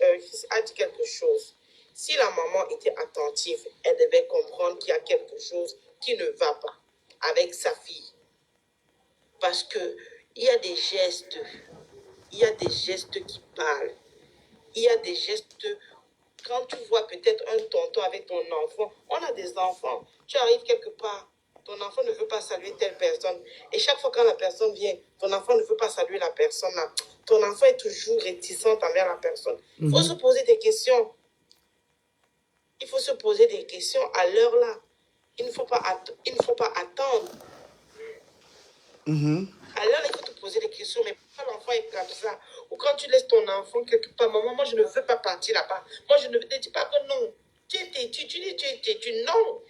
a dit quelque chose. Si la maman était attentive, elle devait comprendre qu'il y a quelque chose qui ne va pas avec sa fille. Parce que il y a des gestes, il y a des gestes qui parlent. Il y a des gestes, quand tu vois peut-être un tonton avec ton enfant, on a des enfants, tu arrives quelque part, ton enfant ne veut pas saluer telle personne. Et chaque fois quand la personne vient, ton enfant ne veut pas saluer la personne là. Ton enfant est toujours réticent envers la personne. Il faut se poser des questions. Il faut se poser des questions à l'heure là. Il ne faut pas attendre. À l'heure là, il faut te poser des questions. Mais pourquoi l'enfant est comme ça? Ou quand tu laisses ton enfant quelque part, maman, moi je ne veux pas partir là-bas. Moi je ne te dis pas que non. Tu es têtu, tu dis tu es têtu. Non.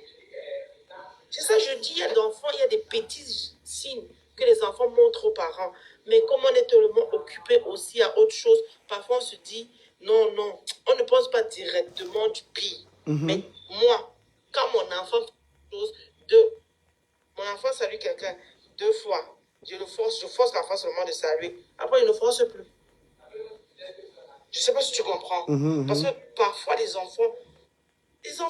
C'est ça, je dis, il y a d'enfants, il y a des petits signes que les enfants montrent aux parents. Mais comme on est tellement occupé aussi à autre chose, parfois on se dit, non, non, on ne pense pas directement du pire. Mais moi, quand mon enfant fait quelque chose, mon enfant salue quelqu'un 2 fois, je force l'enfant seulement de saluer. Après, il ne force plus. Je ne sais pas si tu comprends. Parce que parfois, les enfants, ils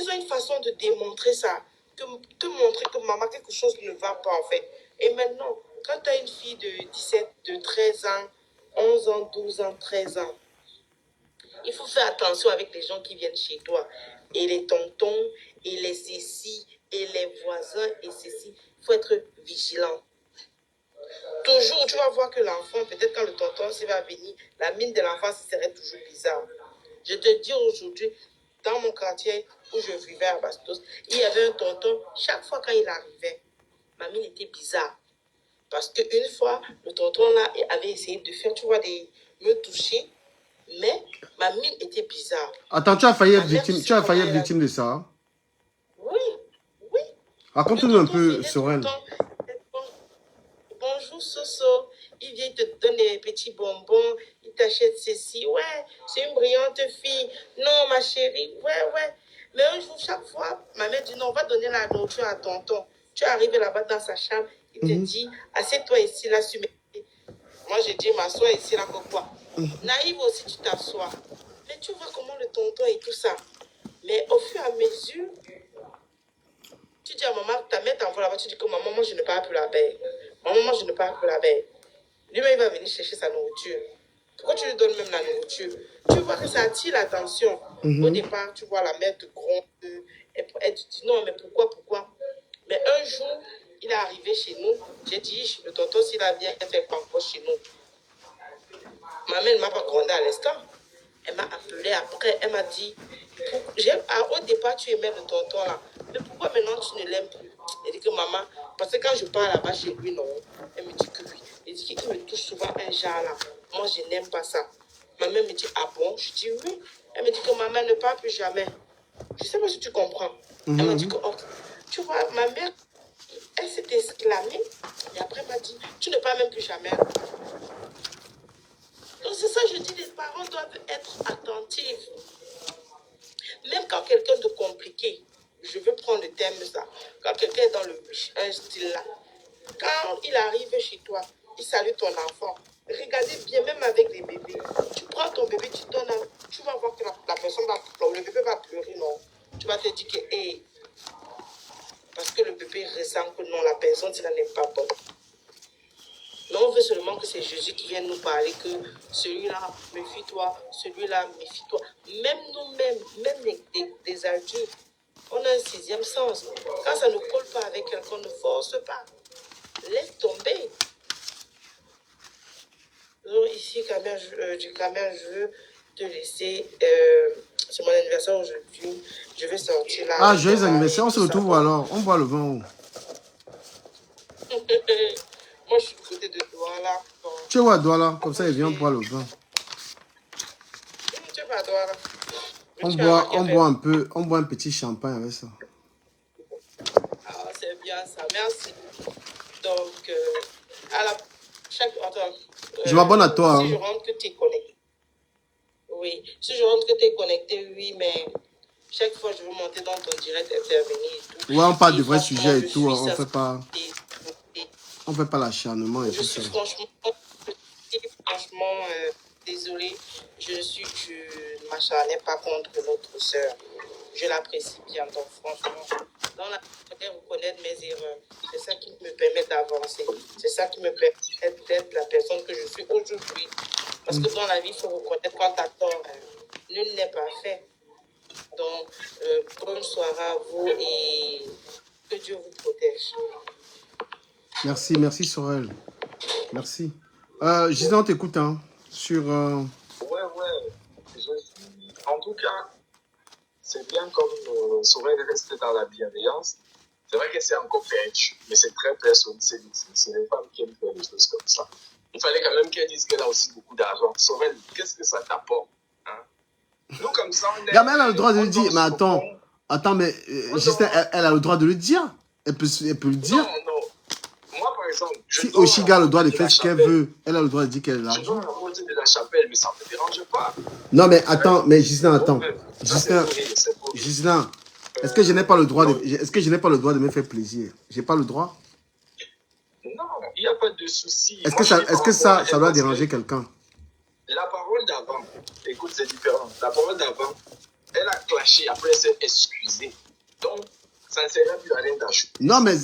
ont une façon de démontrer ça. De montrer que maman, quelque chose ne va pas en fait. Et maintenant, quand tu as une fille de 17, de 13 ans, 11 ans, 12 ans, 13 ans, il faut faire attention avec les gens qui viennent chez toi. Et les tontons, et les ceci, et les voisins, et ceci. Il faut être vigilant. Toujours, tu vas voir que l'enfant, peut-être quand le tonton s'il va venir, la mine de l'enfant serait toujours bizarre. Je te dis aujourd'hui, dans mon quartier où je vivais à Bastos, il y avait un tonton, chaque fois quand il arrivait, ma mine était bizarre. Parce qu'une fois, le tonton là avait essayé de faire, tu vois, me toucher, mais ma mine était bizarre. Attends, tu as failli être victime de ça? Oui, oui. Raconte-nous un peu, Sorel. Bonjour Soso, il vient te donner des petits bonbons, il t'achète ceci, ouais, c'est une brillante fille, non ma chérie, ouais. Mais un jour, chaque fois, ma mère dit non, on va donner la nourriture à tonton. Tu es arrivé là-bas dans sa chambre, il te dit, assieds-toi ici, là, sur mes pieds. Moi, j'ai dit, m'assois ici, là, pourquoi? Naïve aussi, tu t'assois. Mais tu vois comment le tonton et tout ça. Mais au fur et à mesure, tu dis à maman, ta mère t'envoie là-bas, tu dis que maman, moi, je ne parle plus la belle. Maman, moi, je ne parle plus la belle. Lui-même, il va venir chercher sa nourriture. Pourquoi tu lui donnes même la nourriture? Tu vois que ça attire l'attention. Au départ, tu vois la mère te gronde. Elle te dit non, mais pourquoi? Mais un jour, il est arrivé chez nous. J'ai dit, le tonton, s'il a bien fait encore chez nous. Ma mère ne m'a pas grondé à l'instant. Elle m'a appelé après. Elle m'a dit, au départ, tu aimais le tonton là. Mais pourquoi maintenant tu ne l'aimes plus? Elle dit que maman, parce que quand je pars là-bas chez lui, non. Elle me dit que oui. Elle dit qu'il me touche souvent un genre là. Moi, je n'aime pas ça. Ma mère me dit, ah bon? Je dis oui. Elle me dit que maman ne parle plus jamais. Je ne sais pas si tu comprends. Elle m'a dit que, oh, tu vois, ma mère, elle s'est exclamée. Et après, elle m'a dit, tu ne parles même plus jamais. Donc c'est ça, je dis, les parents doivent être attentifs. Même quand quelqu'un de compliqué, je veux prendre le thème de ça, quand quelqu'un est dans un style là, quand il arrive chez toi, il salue ton enfant. Regardez bien, même avec les bébés. Tu prends ton bébé, tu donnes tu vas voir que la personne le bébé va pleurer, non. Tu vas te dire que, hey, parce que le bébé ressent que non, la personne, ça n'est pas bonne. Non, on veut seulement que c'est Jésus qui vienne nous parler que celui-là, méfie-toi, celui-là, méfie-toi. Même nous-mêmes, même les adultes, on a un 6e sens. Quand ça ne colle pas avec quelqu'un, ne force pas. Laisse tomber. Donc ici, Camer, je veux te laisser. C'est mon anniversaire aujourd'hui. Je vais sortir là. Ah, joyeux anniversaire. On se retrouve alors. On boit le vin où? Moi, je suis du côté de Douala. Tu es où à Douala? Comme ça, il vient boire le vin. Tu es pas à Douala. On boit un peu, on boit un petit champagne avec ça. Ah, c'est bien. bien ça. Merci. Donc, à la attends, Je m'abonne à toi. si je rentre que tu es connecté. Oui. Si je rentre que tu es connecté, oui, mais chaque fois je veux monter dans ton direct, intervenir et tout. Ouais, on parle Et de vrais franchement, sujets je et tout. suis ça. On fait pas l'acharnement et Je tout suis ça. franchement désolée. Je ne m'acharnais pas contre notre sœur. Je l'apprécie bien. Donc, franchement, dans la reconnaître mes erreurs. C'est ça qui me permet d'avancer. C'est ça qui me permet d'être la personne que je suis aujourd'hui. Parce que dans la vie, il faut reconnaître quand tu as tort. Nul n'est pas fait. Donc, bonne soirée à vous et que Dieu vous protège. Merci Sorel. Merci. Gisèle, on t'écoute hein, sur... Ouais. En tout cas, c'est bien comme Sorel reste dans la bienveillance. C'est vrai que c'est encore perdu, mais c'est très personnel. C'est les femmes qui aiment faire des choses comme ça. Il fallait quand même qu'elle dise qu'elle a aussi beaucoup d'argent. Sorel, qu'est-ce que ça t'apporte hein? Nous, comme ça, on est... elle a le droit de le dire. Mais attends, mais Gisèle, elle a le droit de le dire. Elle peut le dire. Non. Moi, par exemple, si Oshiga a le droit de faire ce qu'elle veut, elle a le droit de dire qu'elle a l'argent. Je dois la moitié de la chapelle, mais ça ne me dérange pas. Non, mais attends, mais Gisèle, attends. Gisèle, est-ce que je n'ai pas le droit de me faire plaisir? J'ai pas le droit? Non, il n'y a pas de souci. Est-ce que ça doit déranger quelqu'un? La parole d'avant, écoute, c'est différent. La parole d'avant, elle a clashé, après elle s'est excusée. Donc, ça ne sert plus à rien d'ajouter. Non, mais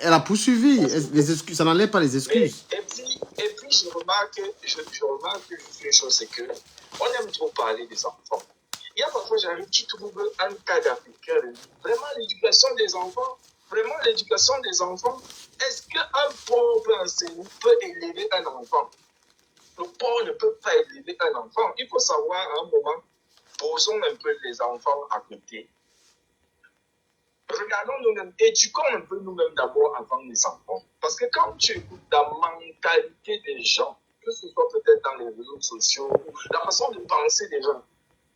elle a poursuivi. Les excuses, ça n'enlève pas les excuses. Et puis je remarque juste une chose, c'est que on aime trop parler des enfants. Il y a parfois, j'arrive, tu trouves un cas d'Africain. Vraiment, l'éducation des enfants. Est-ce qu'un pauvre peut enseigner, peut élever un enfant? Le pauvre ne peut pas élever un enfant. Il faut savoir à un moment, posons un peu les enfants à côté. Regardons nous-mêmes, éduquons un peu nous-mêmes d'abord avant les enfants. Parce que quand tu écoutes la mentalité des gens, que ce soit peut-être dans les réseaux sociaux, la façon de penser des gens,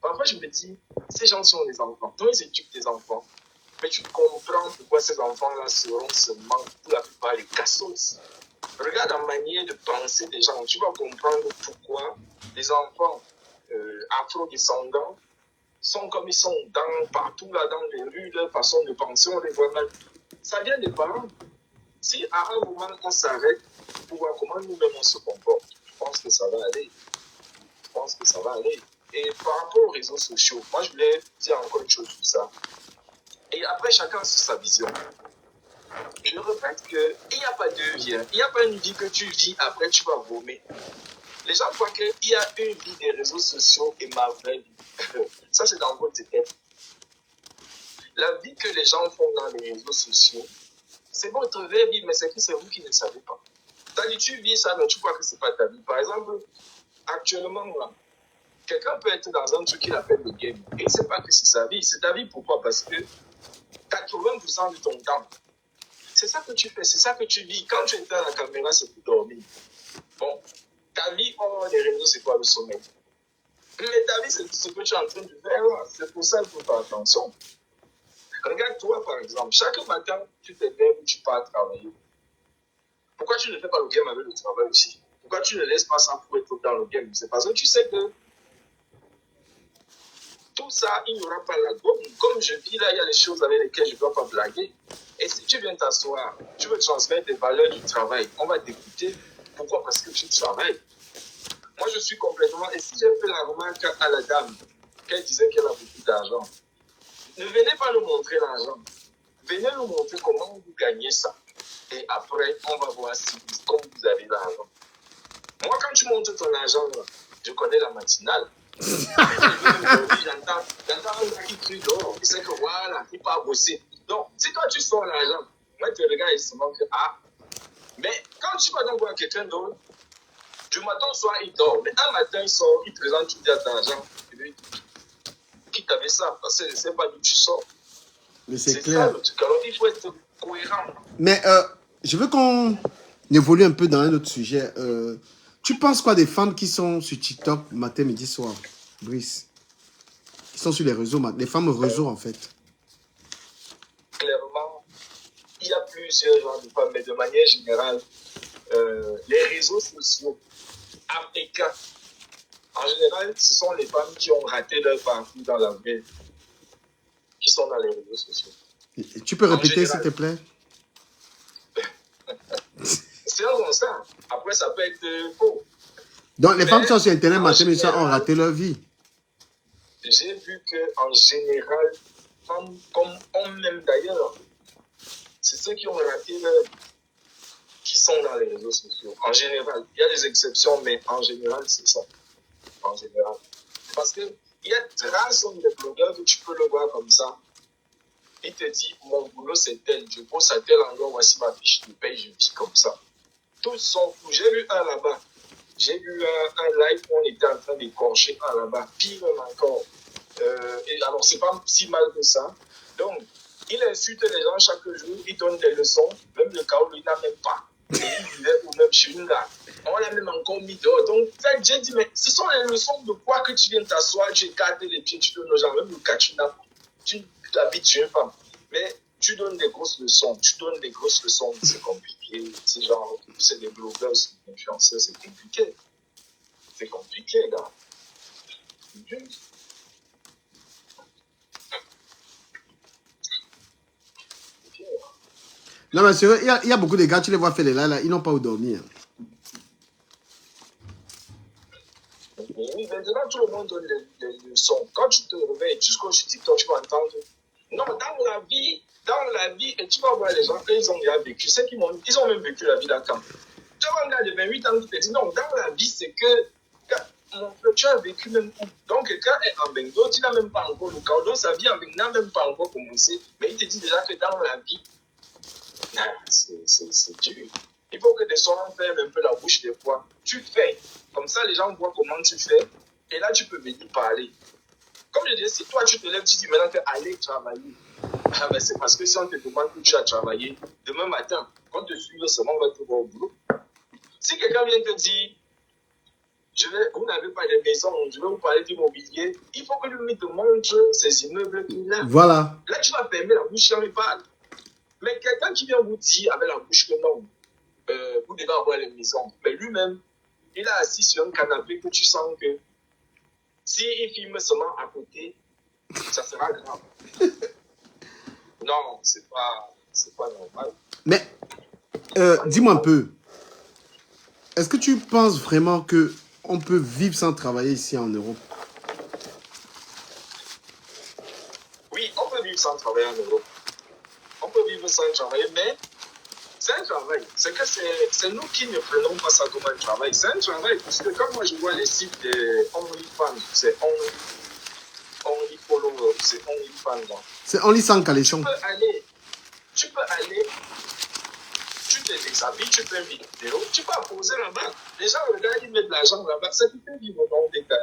parfois je me dis, ces gens sont des enfants, donc ils éduquent des enfants. Mais tu comprends pourquoi ces enfants-là seront seulement, pour la plupart, les cassos. Regarde la manière de penser des gens, tu vas comprendre pourquoi les enfants afro-descendants sont comme ils sont partout là dans les rues, leur façon de penser, on les voit mal. Ça vient des parents. Si à un moment on s'arrête pour voir comment nous-mêmes on se comporte, je pense que ça va aller. Et par rapport aux réseaux sociaux, moi je voulais dire encore une chose sur ça. Et après, chacun a sa vision. Je répète qu'il n'y a pas deux vies. Il n'y a pas une vie que tu vis, après tu vas vomir. Les gens croient qu'il y a une vie des réseaux sociaux et ma vraie vie. Ça, c'est dans votre tête. La vie que les gens font dans les réseaux sociaux, c'est votre vraie vie, mais c'est que c'est vous qui ne savez pas. C'est-à-dire, tu vis ça, mais tu crois que ce n'est pas ta vie. Par exemple, actuellement, là, quelqu'un peut être dans un truc qu'il appelle le game. Et il ne sait pas que c'est sa vie. C'est ta vie, pourquoi? Parce que 80% de ton temps, c'est ça que tu fais, c'est ça que tu vis. Quand tu éteins la caméra, c'est pour dormir. Bon, ta vie hors des réseaux, c'est quoi le sommeil? Mais ta vie, c'est ce que tu es en train de faire là. C'est pour ça qu'il faut faire attention. Regarde toi, par exemple. Chaque matin, tu te lèves ou tu pars travailler. Pourquoi tu ne fais pas le game avec le travail aussi? Pourquoi tu ne laisses pas ça pour être dans le game? C'est parce que tu sais que tout ça, il n'y aura pas la gomme. Comme je dis là, il y a des choses avec lesquelles je ne dois pas blaguer. Et si tu viens t'asseoir, tu veux transmettre des valeurs du travail, on va t'écouter. Pourquoi? Parce que tu travailles. Moi, je suis complètement... Et si j'ai fait la remarque à la dame, qu'elle disait qu'elle a beaucoup d'argent, ne venez pas nous montrer l'argent. Venez nous montrer comment vous gagnez ça. Et après, on va voir si comme vous avez l'argent. Moi, quand tu montres ton argent, là, je connais la matinale. J'entends un gars qui crie dehors. Il sait que voilà, il part bosser. Donc, si toi tu sors l'argent, moi tu regardes et se manque ah. Mais quand tu vas donc voir quelqu'un d'autre, du matin au soir il dort. Mais un matin il sort, il présente tout d'argent. Qui t'avait ça? Parce que je ne sais pas d'où tu sors. Mais c'est clair. Ça, le truc. Alors il faut être cohérent. Mais je veux qu'on évolue un peu dans un autre sujet. Tu penses quoi des femmes qui sont sur TikTok matin, midi, soir, Brice? Qui sont sur les réseaux, les femmes réseaux en fait. Clairement, il y a plusieurs genres de femmes, mais de manière générale, les réseaux sociaux africains, en général, ce sont les femmes qui ont raté leur parcours dans la vie, qui sont dans les réseaux sociaux. Tu peux En répéter, s'il général. te plaît? C'est comme ça. Après, ça peut être faux. Donc, les femmes qui sont sur Internet, en matin, mais ça ont général, raté leur vie. J'ai vu qu'en général, femmes comme hommes même d'ailleurs, c'est ceux qui ont raté leur qui sont dans les réseaux sociaux. En général, il y a des exceptions, mais en général, c'est ça. En général. Parce qu'il y a rares des blogueurs que tu peux le voir comme ça. Il te dit, mon boulot c'est tel, je pose à tel endroit, voici ma fiche de paye, je vis comme ça. Tous sont fous. J'ai vu un là-bas. J'ai vu un live où on était en train d'écorcher un là-bas. Pire même encore. Et alors, c'est pas si mal que ça. Donc, il insulte les gens chaque jour, il donne des leçons, même le cas où il n'a même pas. Et il vivait ou même chez une gars. On l'a même encore mis dehors. Donc, j'ai dit, mais ce sont les leçons de quoi que tu viens t'asseoir, tu écartes les pieds, tu donnes aux gens, même le cas, tu t'habites chez une femme. Mais tu donnes des grosses leçons, c'est compliqué. C'est genre, c'est des blogueurs, c'est des influenceurs, c'est compliqué. C'est compliqué, gars. Non, mais sérieux, il y a beaucoup de gars, tu les vois faire les là, ils n'ont pas où dormir. Oui, maintenant, tout le monde donne des leçons. Quand tu te réveilles, tu scrolles sur TikTok, tu vas entendre. Non, dans la vie, et tu vas voir les gens, ils ont déjà vécu. Ils ont même vécu la vie d'un camp. Tu vois un gars de 28 ans qui te dit, non, dans la vie, c'est que mon frère, tu as vécu même où. Donc, quelqu'un est en Bengo, tu n'as même pas encore le cas. Donc, sa vie en Bengo n'a même pas encore commencé. Mais il te dit déjà que dans la vie, c'est dur. Il faut que des gens ferment un peu la bouche des fois. Tu fais. Comme ça, les gens voient comment tu fais. Et là, tu peux venir parler. Comme je disais, si toi, tu te lèves, tu dis maintenant que aller travailler. Ah ben, c'est parce que si on te demande que tu as travaillé, demain matin, quand on te suit seulement, on va te voir au boulot. Si quelqu'un vient te dire, vous n'avez pas de maison, je vais vous parler d'immobilier, il faut que lui te montre ces immeubles qu'il a. Voilà. Là, tu vas fermer la bouche quand il parle. Mais quelqu'un qui vient vous dire avec la bouche que non, vous devez avoir les maisons. Mais lui-même, il est assis sur un canapé que tu sens que s'il filme seulement à côté, ça sera grave. Non, c'est pas normal. Mais, dis-moi un peu, est-ce que tu penses vraiment qu'on peut vivre sans travailler ici en Europe? Oui, on peut vivre sans travailler en Europe. On peut vivre sans travailler, mais c'est un travail. C'est que c'est nous qui ne prenons pas ça comme un travail. C'est un travail, parce que quand moi je vois les sites de OnlyFans, c'est Only Follower, c'est OnlyFans. C'est Only sans caleçon. Tu peux aller, tu te déshabilles, tu fais une vidéo, tu vas poser là-bas. Les gens regardent, ils mettent de l'argent là-bas, ça te fait vivre dans des cas.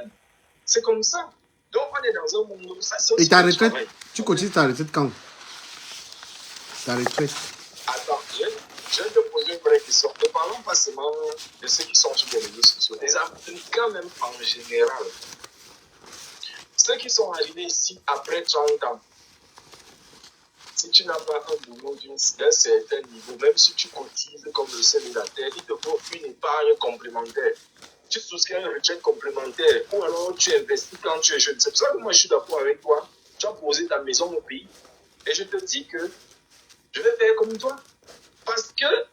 C'est comme ça. Donc on est dans un monde où ça c'est aussi. Et ta un retraite, travail. tu continues ta retraite quand? Ta retraite. Attends, je vais te poser une vraie question. Ne parlons pas seulement de ceux qui sont sur les réseaux sociaux. Les Africains même en général. Ceux qui sont arrivés ici après 30 ans. Si tu n'as pas un boulot d'un certain niveau, même si tu cotises comme le célibataire, il te faut une épargne complémentaire. Tu souscris une retraite complémentaire ou alors tu investis quand tu es jeune. C'est pour ça que moi je suis d'accord avec toi. Tu as posé ta maison au pays. Et je te dis que je vais faire comme toi. Parce que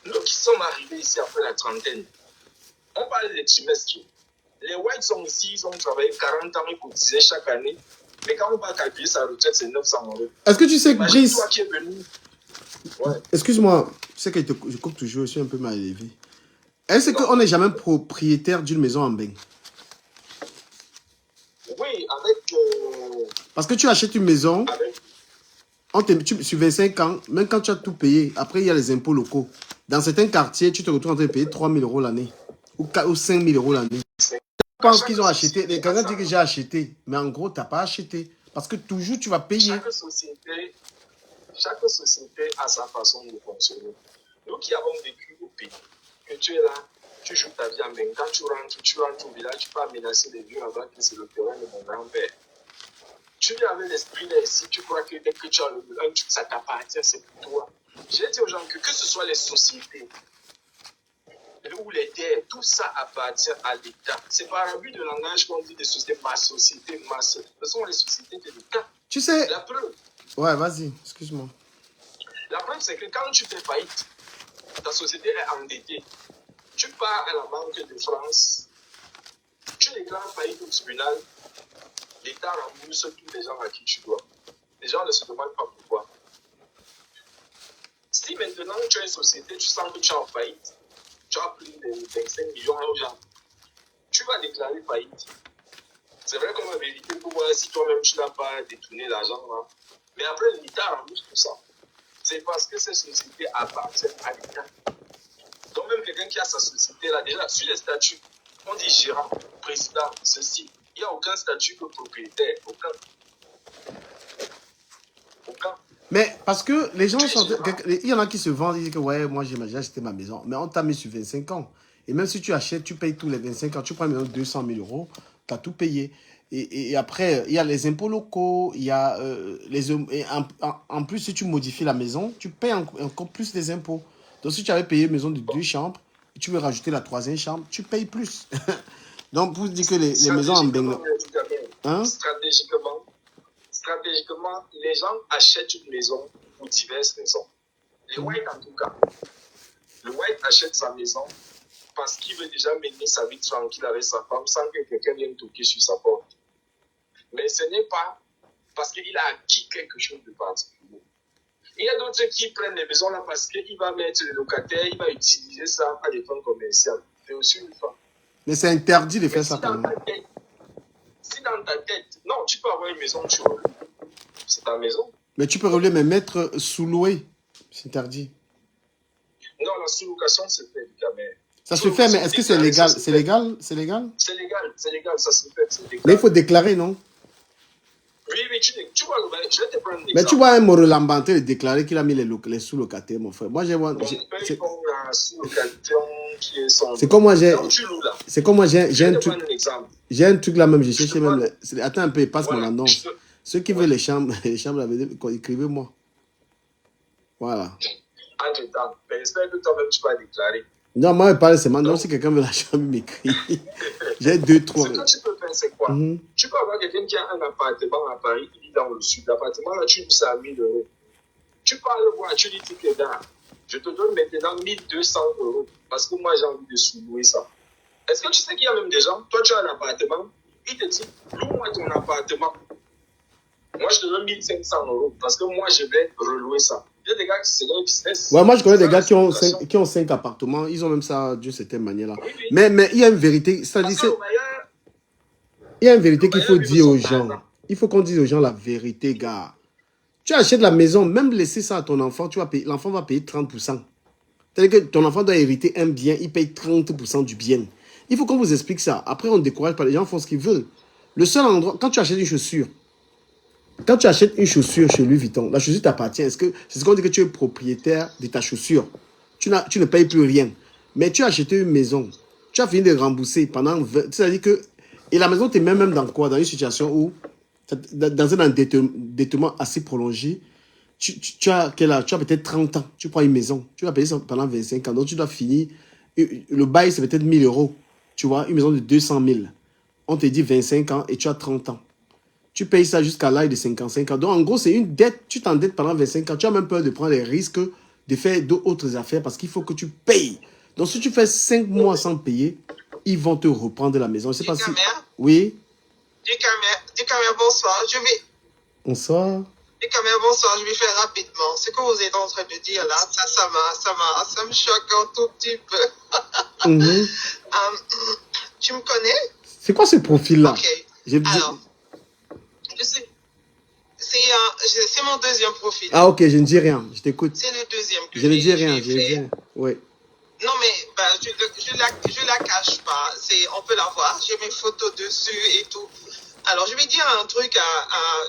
nous qui sommes arrivés ici après la trentaine, on parle des trimestres. Les Whites sont ici, ils ont travaillé 40 ans, ils cotisaient chaque année. Mais quand on va calculer sa retraite, c'est 900 €. Est-ce que tu sais que Imagine Brice... toi qui es venu. Ouais. Excuse-moi, je sais que je coupe toujours, je suis un peu mal élevé. Est-ce qu'on n'est jamais propriétaire d'une maison en Beng? Oui, avec... Parce que tu achètes une maison, sur 25 ans, même quand tu as tout payé, après il y a les impôts locaux. Dans certains quartiers, tu te retrouves en train de payer 3 000 € l'année ou 5 000 € l'année. Je pense qu'ils ont acheté. Quelqu'un dit que j'ai acheté, mais en gros, tu n'as pas acheté. Parce que toujours, tu vas payer. Chaque société a sa façon de fonctionner. Nous qui avons vécu au pays, que tu es là, tu joues ta vie en Beng. Quand tu rentres au village, tu peux menacer les vieux là-bas, que c'est le terrain de mon grand-père. Tu viens avec l'esprit là ici, tu crois que dès que tu as le truc, ça t'appartient, c'est pour toi. J'ai dit aux gens que ce soit les sociétés ou les terres, tout ça appartient à l'État. C'est par abus de langage qu'on dit des sociétés, ma société, ma société. Ce sont les sociétés de l'État. Tu sais... La preuve. Ouais, vas-y, excuse-moi. La preuve, c'est que quand tu fais faillite, ta société est endettée. Tu pars à la Banque de France, tu déclares faillite au tribunal, l'État rembourse tous les gens à qui tu dois. Les gens ne se demandent pas pourquoi. Si maintenant tu as une société, tu sens que tu es en faillite, tu as pris des 25 millions aux gens, tu vas déclarer faillite. C'est vrai qu'on va vérifier pour voir si toi-même tu n'as pas détourné l'argent. Hein. Mais après, l'État rembourse tout ça. C'est parce que ces sociétés appartiennent à l'État. Donc même quelqu'un qui a sa société là, déjà sur les statuts, on dit gérant, président, ceci. Il n'y a aucun statut que propriétaire, aucun. Aucun. Mais parce que les gens sont... Il y en a qui se vendent, ils disent que ouais, moi j'ai acheté ma maison. Mais on t'a mis sur 25 ans. Et même si tu achètes, tu payes tous les 25 ans. Tu prends maintenant 200 000 euros, tu as tout payé. Et après, il y a les impôts locaux, il y a en plus, si tu modifies la maison, tu payes encore plus les impôts. Donc si tu avais payé une maison de 2 chambres, tu veux rajouter la 3e chambre, tu payes plus. Donc pour dire que les maisons en Bengale... Hein? Stratégiquement, les gens achètent une maison ou diverses maisons. Les White, en tout cas. Le White achète sa maison parce qu'il veut déjà mener sa vie tranquille avec sa femme sans que quelqu'un vienne toquer sur sa porte. Mais ce n'est pas parce qu'il a acquis quelque chose de particulier. Il y a d'autres qui prennent les maisons là parce qu'il va mettre le locataire, il va utiliser ça à des fins commerciales. C'est aussi une fin. Mais c'est interdit de faire ça quand même. Si dans ta tête, non, tu peux avoir une maison, tu reloues. C'est ta maison. Mais tu peux relouer, mais mettre sous-loué, c'est interdit. Non, la sous-location se fait, mais... Ça se fait, mais est-ce que c'est légal? C'est légal? C'est légal? C'est légal, ça se fait, c'est légal. Mais il faut déclarer, non? Oui, tu vois, je vais te prendre un exemple. Mais tu vois un Morolambanté déclarer qu'il a mis les sous-locataires, mon frère. Moi, j'ai... C'est comme moi, j'ai... C'est comme moi, j'ai un truc... J'ai un truc là même, j'ai cherché même... Attends un peu, passe mon annonce. Ceux qui veulent les chambres, écrivez-moi. Voilà. Entre-temps, mais j'espère que toi-même, tu vas déclarer. Non, moi, je parle seulement. Donc, si quelqu'un veut la chambre, il m'écrit. J'ai 2, 3. Ce que tu peux faire, c'est quoi? Tu peux avoir quelqu'un qui a un appartement à Paris, il vit dans le sud. L'appartement, là, tu loues ça à 1 000 euros. Tu parles voir, tu dis, les gars, je te donne maintenant 1 200 euros parce que moi, j'ai envie de sous-louer ça. Est-ce que tu sais qu'il y a même des gens, toi, tu as un appartement, il te dit, loue-moi ton appartement. Moi, je te donne 1 500 euros parce que moi, je vais relouer ça. Il y a des gars qui c'est leur business. Ouais, moi, je connais des gars qui ont 5 appartements. Ils ont même ça d'une certaine manière-là. Oui, oui. Mais il y a une vérité. Il y a une vérité qu'il faut dire aux gens. Il faut qu'on dise aux gens la vérité, gars. Tu achètes la maison, même laisser ça à ton enfant, l'enfant va payer 30%. C'est-à-dire que ton enfant doit hériter un bien, il paye 30% du bien. Il faut qu'on vous explique ça. Après, on ne décourage pas. Les gens font ce qu'ils veulent. Le seul endroit, quand tu achètes une chaussure, chez Louis Vuitton, la chaussure t'appartient. C'est ce qu'on dit que tu es propriétaire de ta chaussure. Tu ne payes plus rien. Mais tu as acheté une maison. Tu as fini de rembourser pendant 20... C'est-à-dire que... Et la maison, tu es même dans quoi? Dans une situation où, dans un endettement assez prolongé, tu as peut-être 30 ans. Tu prends une maison. Tu vas payer ça pendant 25 ans. Donc, tu dois finir... Le bail, c'est peut-être 1 000 euros. Tu vois, une maison de 200 000. On te dit 25 ans et tu as 30 ans. Tu payes ça jusqu'à l'âge de 55 ans. Donc, en gros, c'est une dette. Tu t'endettes pendant 25 ans. Tu as même peur de prendre les risques de faire d'autres affaires parce qu'il faut que tu payes. Donc, si tu fais 5 mois sans payer, ils vont te reprendre la maison. Je sais pas si... Oui? Du Camer, bonsoir. Bonsoir. Du Camer, bonsoir. Je vais faire rapidement. Ce que vous êtes en train de dire là, ça me choque un tout petit peu. Tu me connais? C'est quoi ce profil-là? Ok. Alors... C'est mon deuxième profil. Ah, ok, je ne dis rien. Je t'écoute. C'est le deuxième que je ne dis rien, je ne dis rien. Oui. Non, mais je la cache pas. On peut la voir. J'ai mes photos dessus et tout. Alors, je vais dire un truc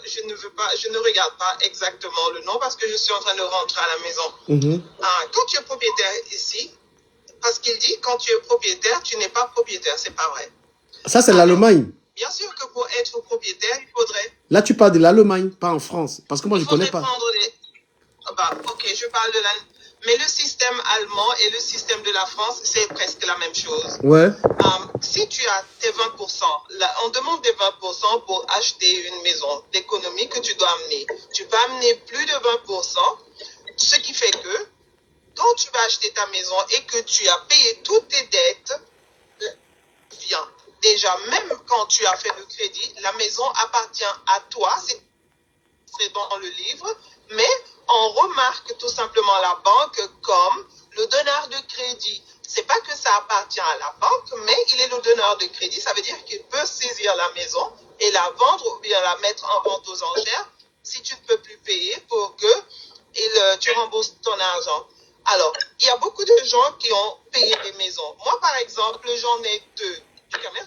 je ne regarde pas exactement le nom parce que je suis en train de rentrer à la maison. Quand tu es propriétaire ici, parce qu'il dit, quand tu es propriétaire, tu n'es pas propriétaire. C'est pas vrai. Ça, c'est l'Allemagne. Bien sûr que pour être propriétaire, il faudrait... Là, tu parles de l'Allemagne, pas en France. Parce que moi, je ne connais pas. Ok, je parle de la... Mais le système allemand et le système de la France, c'est presque la même chose. Ouais. Si tu as tes 20%, on demande des 20% pour acheter une maison d'économie que tu dois amener. Tu peux amener plus de 20%, ce qui fait que quand tu vas acheter ta maison et que tu as payé toutes tes dettes, bien. Déjà, même quand tu as fait le crédit, la maison appartient à toi, c'est dans le livre, mais on remarque tout simplement la banque comme le donneur de crédit. C'est pas que ça appartient à la banque, mais il est le donneur de crédit. Ça veut dire qu'il peut saisir la maison et la vendre ou bien la mettre en vente aux enchères si tu ne peux plus payer pour que tu rembourses ton argent. Alors, il y a beaucoup de gens qui ont payé des maisons. Moi, par exemple, j'en ai deux.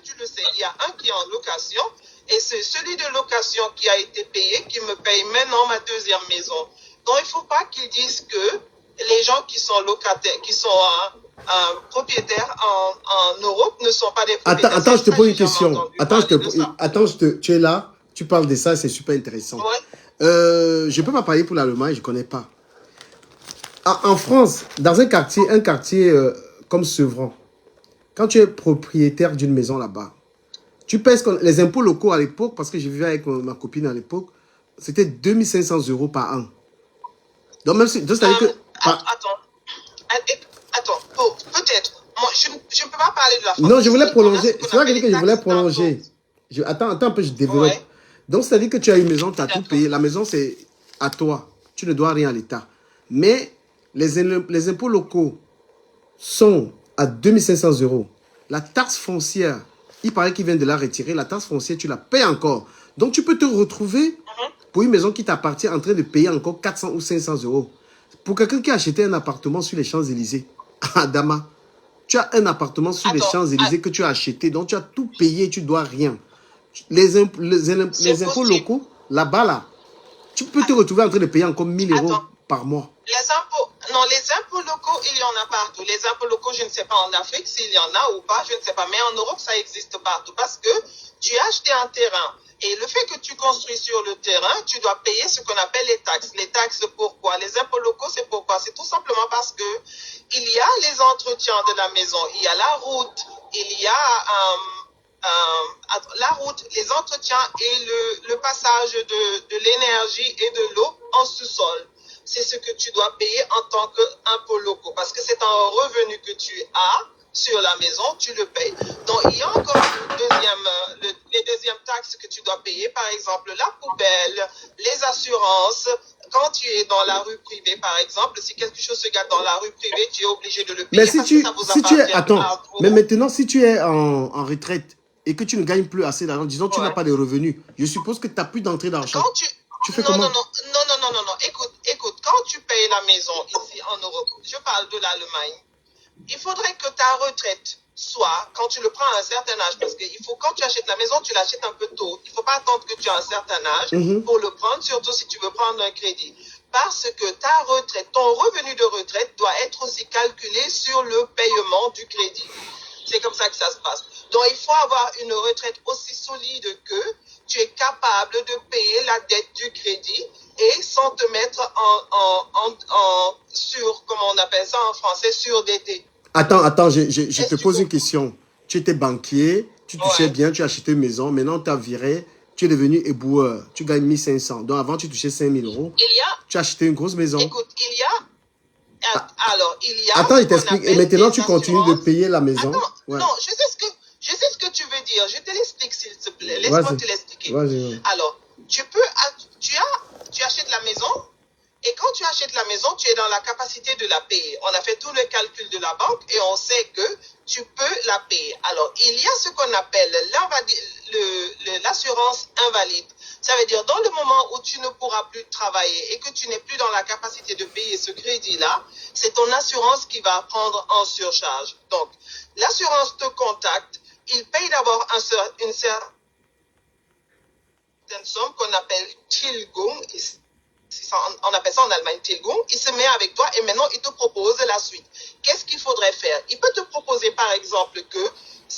Tu le sais, il y a un qui est en location et c'est celui de location qui a été payé qui me paye maintenant ma deuxième maison. Donc, il ne faut pas qu'ils disent que les gens qui sont locataires, qui sont propriétaires en Europe ne sont pas des propriétaires. Attends, je te pose une question. Tu es là, tu parles de ça, c'est super intéressant. Ouais. Je ne peux pas parler pour l'Allemagne, je ne connais pas. En France, dans un quartier comme Sevran, quand tu es propriétaire d'une maison là-bas, tu pèses les impôts locaux à l'époque, parce que je vivais avec ma copine à l'époque, c'était 2500 € par an. Donc, même si. C'est-à-dire que. Attends, peut-être. Moi, je ne peux pas parler de la France. Non, je voulais prolonger. C'est pas que je voulais prolonger. Attends un peu, je développe. Ouais. Donc, c'est-à-dire que tu as une maison, tu as tout payé. La maison, c'est à toi. Tu ne dois rien à l'État. Mais les impôts locaux sont à 2500 €. La taxe foncière, il paraît qu'ils viennent de la retirer. La taxe foncière, tu la payes encore. Donc, tu peux te retrouver pour une maison qui t'appartient en train de payer encore 400 ou 500 €. Pour quelqu'un qui a acheté un appartement sur les Champs-Élysées, à Dama, tu as un appartement sur les Champs-Élysées que tu as acheté. Donc, tu as tout payé, tu ne dois rien. Les impôts locaux, là-bas, là, tu peux te retrouver en train de payer encore 1000 € par mois. Les impôts locaux, il y en a partout. Les impôts locaux, je ne sais pas en Afrique s'il y en a ou pas, je ne sais pas. Mais en Europe, ça existe partout parce que tu as acheté un terrain. Et le fait que tu construis sur le terrain, tu dois payer ce qu'on appelle les taxes. Les taxes, pourquoi? Les impôts locaux, c'est pourquoi? C'est tout simplement parce que il y a les entretiens de la maison, il y a la route, il y a la route, les entretiens et le passage de l'énergie et de l'eau en sous-sol. C'est ce que tu dois payer en tant qu'impôt locaux. Parce que c'est un revenu que tu as sur la maison, tu le payes. Donc, il y a encore les deuxièmes taxes que tu dois payer. Par exemple, la poubelle, les assurances. Quand tu es dans la rue privée, par exemple, si quelque chose se gâte dans la rue privée, tu es obligé de le payer. Mais mais maintenant, si tu es en retraite et que tu ne gagnes plus assez d'argent, disons que tu n'as pas de revenus, je suppose que tu n'as plus d'entrée d'argent. Tu fais comment? Non. Écoute, quand tu payes la maison ici en Europe, je parle de l'Allemagne, il faudrait que ta retraite soit, quand tu le prends à un certain âge, parce que quand tu achètes la maison, tu l'achètes un peu tôt. Il ne faut pas attendre que tu aies un certain âge pour le prendre, surtout si tu veux prendre un crédit. Parce que ta retraite, ton revenu de retraite doit être aussi calculé sur le paiement du crédit. C'est comme ça que ça se passe. Donc, il faut avoir une retraite aussi solide que tu es capable de payer la dette du crédit et sans te mettre comment on appelle ça en français, surdetté. Attends, je te pose une question. Tu étais banquier, tu touchais bien, tu as acheté une maison, maintenant tu as viré, tu es devenu éboueur, tu gagnes 1500. Donc avant tu touchais 5000 €. Tu as acheté une grosse maison. Écoute, il y a... Attends, il t'explique. Et maintenant tu continues de payer la maison. Attends, non, je sais ce que tu veux dire. Je te l'explique, s'il te plaît. Laisse-moi te l'expliquer. Alors, tu achètes la maison et quand tu achètes la maison, tu es dans la capacité de la payer. On a fait tout le calcul de la banque et on sait que tu peux la payer. Alors, il y a ce qu'on appelle l'assurance invalide. Ça veut dire, dans le moment où tu ne pourras plus travailler et que tu n'es plus dans la capacité de payer ce crédit-là, c'est ton assurance qui va prendre en surcharge. Donc, l'assurance te contacte, il paye d'abord une certaine somme qu'on appelle Tilgung. On appelle ça en Allemagne Tilgung. Il se met avec toi et maintenant il te propose la suite. Qu'est-ce qu'il faudrait faire? Il peut te proposer par exemple que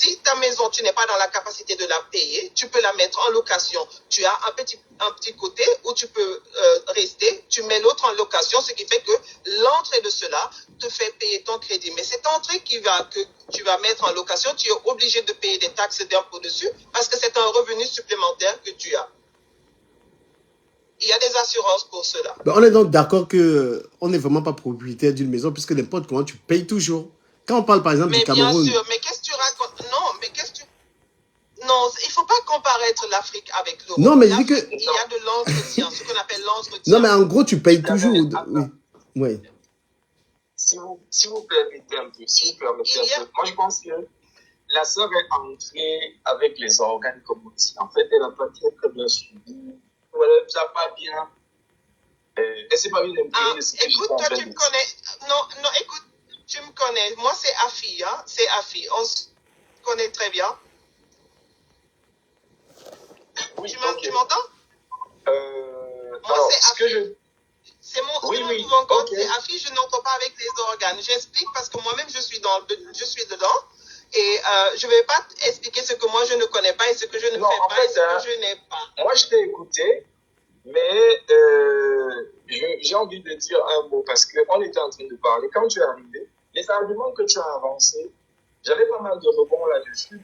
Si ta maison, tu n'es pas dans la capacité de la payer, tu peux la mettre en location. Tu as un petit côté où tu peux rester, tu mets l'autre en location, ce qui fait que l'entrée de cela te fait payer ton crédit. Mais cette entrée que tu vas mettre en location, tu es obligé de payer des taxes d'impôt dessus parce que c'est un revenu supplémentaire que tu as. Il y a des assurances pour cela. Ben, on est donc d'accord que on n'est vraiment pas propriétaire d'une maison puisque n'importe comment tu payes toujours. Quand on parle par exemple Mais du Cameroun. bien sûr, mais qu'est-ce que tu racontes? Non, mais qu'est-ce que tu... Non, il ne faut pas comparaître l'Afrique avec l'Europe. Non, mais je dis que. Il y a de l'entretien, ce qu'on appelle l'entretien. Non, mais en gros, tu payes toujours. Oui. Oui. Si vous permettez un peu, moi je pense que la sœur est entrée avec les organes comme outil. En fait, elle n'a pas très bien suivi. Voilà, elle n'a pas bien. Elle s'est pas bien impliquée de ce que écoute, toi, tu me connais. Non, écoute, tu me connais. Moi, c'est Afi, hein. C'est Afi. On se connaît très bien. Oui, tu m'entends? Moi, c'est Afi. C'est mon, oui, mon compte, c'est Afi, je n'entre pas avec les organes. J'explique parce que moi-même, je suis dedans. Et je ne vais pas expliquer ce que moi, je ne connais pas et ce que je ne fais pas et ce que je n'ai pas. Moi, je t'ai écouté, mais j'ai envie de dire un mot parce qu'on était en train de parler. Quand tu es arrivé, les arguments que tu as avancés, j'avais pas mal de rebonds là-dessus.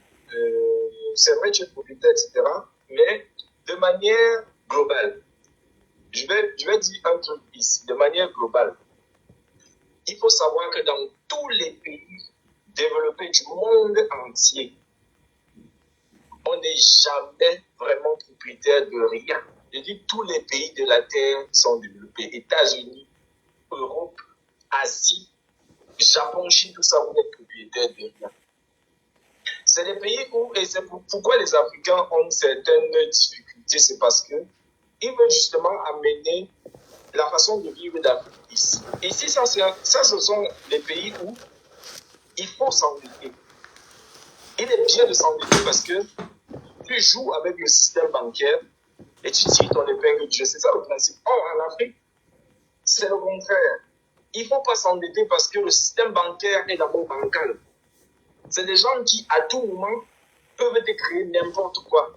C'est vrai, tu es propriétaire, etc. Mais de manière globale, je vais dire un truc ici, de manière globale. Il faut savoir que dans tous les pays développés du monde entier, on n'est jamais vraiment propriétaire de rien. Je dis tous les pays de la Terre sont développés. États-Unis, Europe, Asie, Japon, Chine, tout ça, vous n'êtes propriétaire de rien. C'est des pays où, et c'est pourquoi les Africains ont certaines difficultés, c'est parce que ils veulent justement amener la façon de vivre d'Afrique ici. Ici, ça, ce sont des pays où il faut s'endetter. Il est bien de s'endetter parce que tu joues avec le système bancaire et tu tires ton épingle du jeu. C'est ça le principe. Or, en Afrique, c'est le contraire. Il ne faut pas s'endetter parce que le système bancaire est d'abord bancal. C'est des gens qui, à tout moment, peuvent te créer n'importe quoi.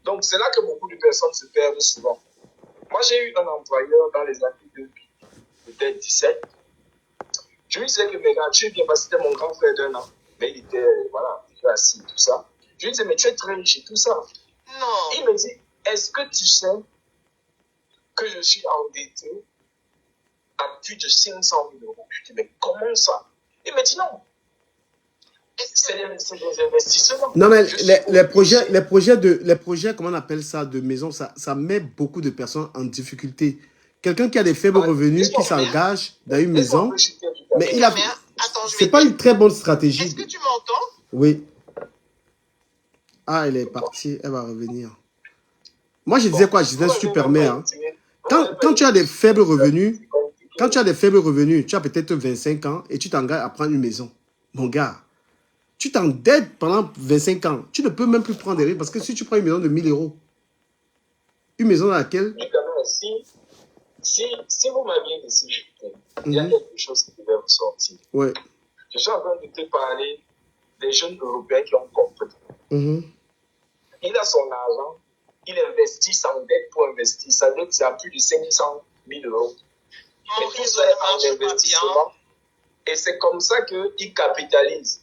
Donc, c'est là que beaucoup de personnes se perdent souvent. Moi, j'ai eu un employeur dans les années 2017. Je lui disais que, mais gars, tu es bien, parce que c'était mon grand frère d'un an. Mais il était, voilà, il était assis, tout ça. Je lui disais, mais tu es très riche et tout ça. Non. Il me dit, est-ce que tu sais que je suis endetté à plus de 500 000 euros? Je dis, mais comment ça? Il me dit, non. C'est des investissements. Non, mais les projets, comment on appelle ça, de maison, ça met beaucoup de personnes en difficulté. Quelqu'un qui a des faibles revenus, qui s'engage dans une maison, mais il a. C'est pas une très bonne stratégie. Est-ce que tu m'entends? Oui. Ah, elle est partie, elle va revenir. Moi, je disais quoi? Je disais, si tu permets, hein. Quand tu as des faibles revenus, tu as peut-être 25 ans et tu t'engages à prendre une maison. Mon gars, tu t'endettes pendant 25 ans. Tu ne peux même plus prendre des risques parce que si tu prends une maison de 1000 euros, une maison dans laquelle... Si vous m'aviez discuté, il y a quelque chose qui devait ressortir. Ouais. Je suis en train de te parler des jeunes Européens qui ont compris. Il a son argent, il investit sans dette pour investir. Sa dette, c'est à plus de 500 000 euros. Mais tout ça est en investissement. Et c'est comme ça qu'il capitalise.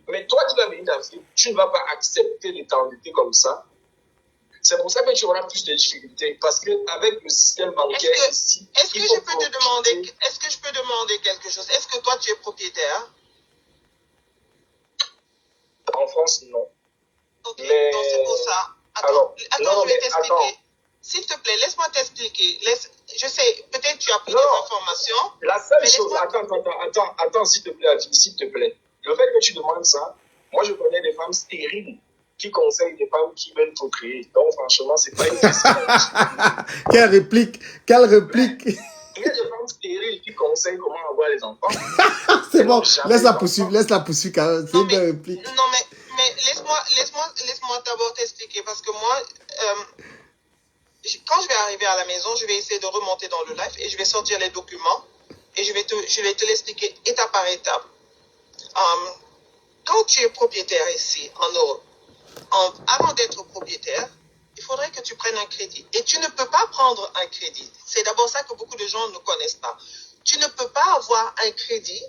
Mais toi, tu vas venir d'Afrique, tu ne vas pas accepter de t'endetter comme ça. C'est pour ça que tu auras plus de difficultés. Parce qu'avec le système bancaire ici... Est-ce que je peux demander quelque chose? Est-ce que toi, tu es propriétaire? En France, non. Ok, mais... donc c'est pour ça. Attends, je vais t'expliquer. S'il te plaît, laisse-moi t'expliquer. Je sais, peut-être tu as pris des informations. La seule chose... Attends, s'il te plaît. Le fait que tu demandes ça, moi, je connais des femmes stériles qui conseillent des femmes qui veulent procréer. Donc, franchement, c'est pas une question. Quelle réplique! Il y a des femmes stériles qui conseillent comment avoir les enfants. C'est bon, laisse-la poursuivre quand même. C'est une belle réplique. Non, mais laisse-moi d'abord t'expliquer parce que moi, quand je vais arriver à la maison, je vais essayer de remonter dans le live et je vais sortir les documents et je vais te l'expliquer étape par étape. quand tu es propriétaire ici, en Europe, avant d'être propriétaire, il faudrait que tu prennes un crédit. Et tu ne peux pas prendre un crédit. C'est d'abord ça que beaucoup de gens ne connaissent pas. Tu ne peux pas avoir un crédit